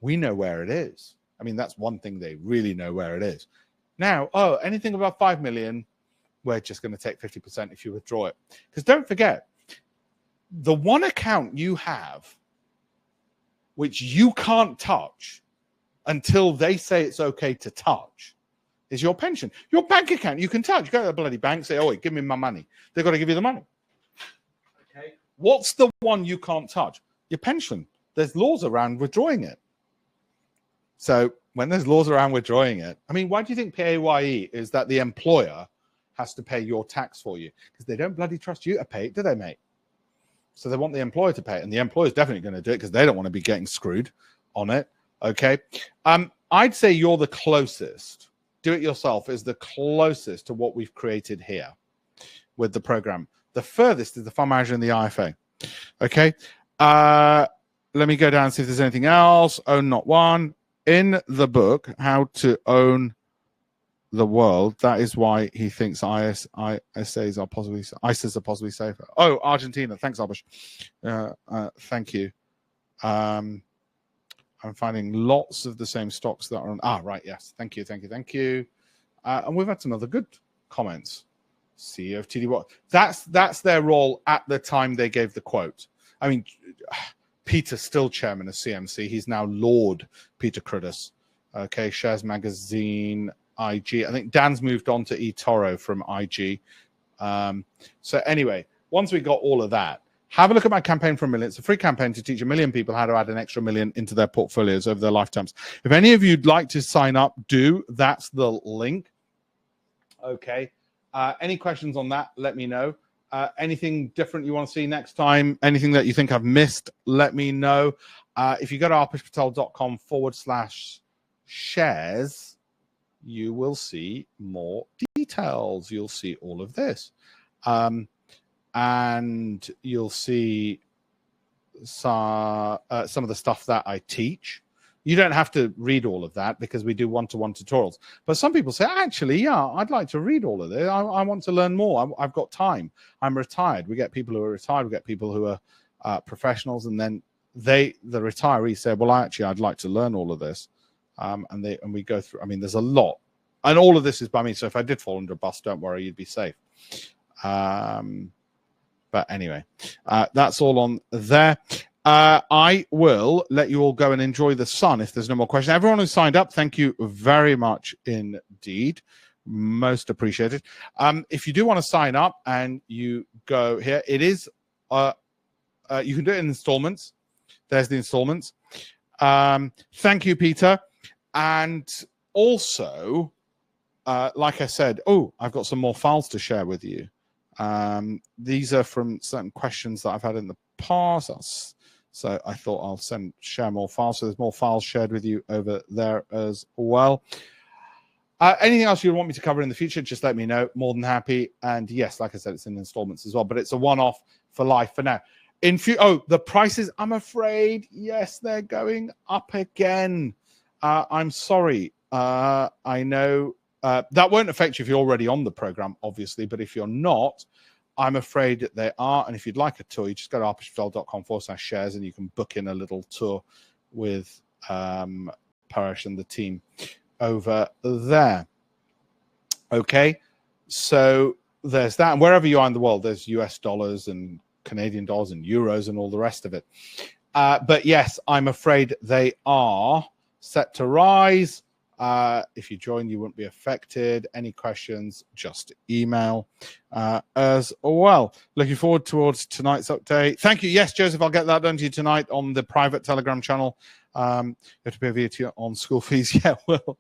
We know where it is. I mean, that's one thing they really know where it is. Now, anything above 5 million, we're just going to take 50% if you withdraw it. Because don't forget, the one account you have, which you can't touch until they say it's okay to touch, is your pension. Your bank account you can touch. You go to the bloody bank, say, oh, give me my money. They've got to give you the money. Okay. What's the one you can't touch? Your pension. There's laws around withdrawing it. So when there's laws around withdrawing it, I mean, why do you think PAYE is that the employer has to pay your tax for you? Because they don't bloody trust you to pay it, do they, mate? So they want the employer to pay it, and the employer's definitely going to do it because they don't want to be getting screwed on it. Okay. I'd say you're the closest. Do it yourself is the closest to what we've created here with the program. The furthest is the fund manager and the IFA. Okay. Let me go down and see if there's anything else. Own not one. In the book, How to Own the World, that is why he thinks ISAs are possibly safer. Oh, Argentina. Thanks, Alpesh. Thank you. I'm finding lots of the same stocks that are on. Right. Yes. Thank you. And we've had some other good comments. CEO of TD Watt. That's their role at the time they gave the quote. I mean, Peter's still chairman of CMC. He's now Lord Peter Cruddas. Okay. Shares Magazine, IG. I think Dan's moved on to eToro from IG. So anyway, once we got all of that, have a look at my campaign for $1 million. It's a free campaign to teach 1 million people how to add an extra $1 million into their portfolios over their lifetimes. If any of you'd like to sign up, do. That's the link. Okay. Any questions on that, let me know. Anything different you want to see next time? Anything that you think I've missed? Let me know. If you go to alpeshpatel.com/shares, you will see more details. You'll see all of this. And you'll see some of the stuff that I teach. You don't have to read all of that because we do one-to-one tutorials. But some people say, actually, yeah, I'd like to read all of this. I want to learn more. I've got time. I'm retired. We get people who are retired. We get people who are professionals. And then the retirees say, well, I'd like to learn all of this. And we go through. I mean, there's a lot. And all of this is by me. So if I did fall under a bus, don't worry, you'd be safe. But anyway, that's all on there. I will let you all go and enjoy the sun if there's no more questions. Everyone who signed up, thank you very much indeed. Most appreciated. If you do want to sign up and you go here, it is, you can do it in installments. There's the installments. Thank you, Peter. And also, like I said, I've got some more files to share with you. These are from certain questions that I've had in the past. So I thought I'll share more files. So there's more files shared with you over there as well. Anything else you want me to cover in the future, just let me know. More than happy. And yes, like I said, it's in installments as well, but it's a one-off for life for now. The prices, I'm afraid, yes, they're going up again. I'm sorry. I know that won't affect you if you're already on the program, obviously, but if you're not, I'm afraid that they are. And if you'd like a tour, you just go to alpeshpatel.com/shares and you can book in a little tour with Paresh and the team over there. Okay, so there's that. And wherever you are in the world, there's US dollars and Canadian dollars and euros and all the rest of it. But yes, I'm afraid they are set to rise. If you join, you won't be affected. Any questions, just email as well. Looking forward towards tonight's update. Thank you. Yes, Joseph, I'll get that done to you tonight on the private Telegram channel. You have to pay VAT on school fees. Yeah, well,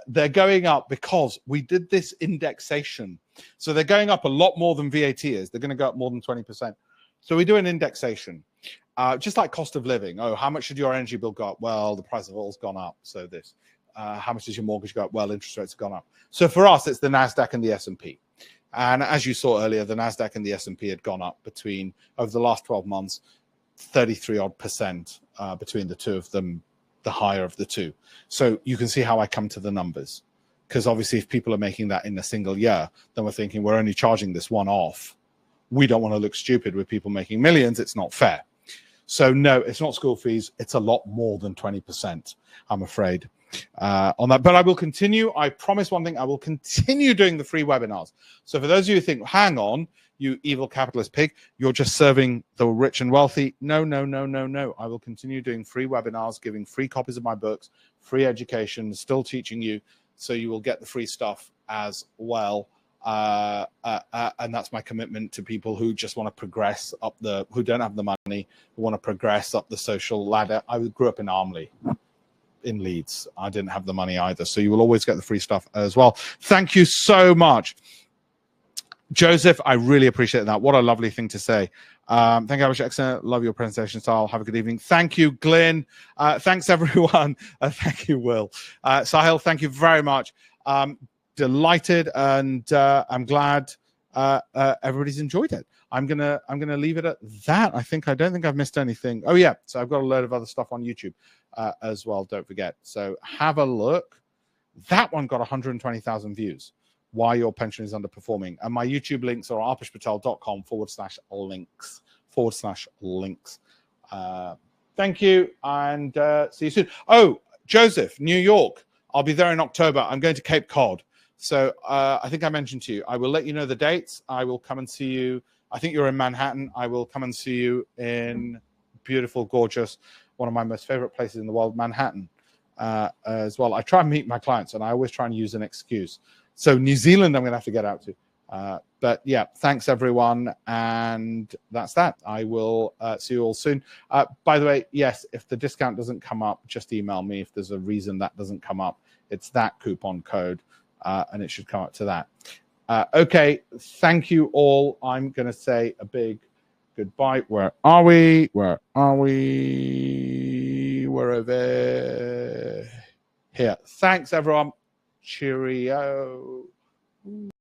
they're going up because we did this indexation. So they're going up a lot more than VAT is. They're going to go up more than 20%. So we do an indexation. Just like cost of living. How much should your energy bill go up? Well, the price of oil's gone up. So this. How much does your mortgage go up? Well, interest rates have gone up. So for us, it's the NASDAQ and the S&P. And as you saw earlier, the NASDAQ and the S&P had gone up over the last 12 months, 33% between the two of them, the higher of the two. So you can see how I come to the numbers. Because obviously, if people are making that in a single year, then we're thinking we're only charging this one off. We don't want to look stupid with people making millions. It's not fair. So no, it's not school fees. It's a lot more than 20%, I'm afraid, on that. But I will continue. I promise one thing. I will continue doing the free webinars. So for those of you who think, hang on, you evil capitalist pig, you're just serving the rich and wealthy. No, no, no, no, no. I will continue doing free webinars, giving free copies of my books, free education, still teaching you. So you will get the free stuff as well. And that's my commitment to people who just want to progress up who don't have the money, who want to progress up the social ladder. I grew up in Armley in Leeds. I didn't have the money either. So you will always get the free stuff as well. Thank you so much, Joseph. I really appreciate that. What a lovely thing to say. Thank you, Alpesh. Excellent. Love your presentation style. Have a good evening. Thank you, Glyn. Thanks, everyone. Thank you, Will. Sahil, thank you very much. Delighted, and I'm glad everybody's enjoyed it. I'm gonna leave it at that. I don't think I've missed anything. Oh yeah, so I've got a load of other stuff on YouTube as well. Don't forget. So have a look. That one got 120,000 views. Why your pension is underperforming. And my YouTube links are alpeshpatel.com/links. Thank you, and see you soon. Oh, Joseph, New York. I'll be there in October. I'm going to Cape Cod. So I think I mentioned to you, I will let you know the dates. I will come and see you. I think you're in Manhattan. I will come and see you in beautiful, gorgeous, one of my most favorite places in the world, Manhattan, as well. I try and meet my clients, and I always try and use an excuse. So New Zealand, I'm going to have to get out to. But yeah, thanks, everyone. And that's that. I will see you all soon. By the way, yes, if the discount doesn't come up, just email me if there's a reason that doesn't come up. It's that coupon code. And it should come up to that. Okay, thank you all. I'm going to say a big goodbye. Where are we? Where are we? We're over here. Thanks, everyone. Cheerio.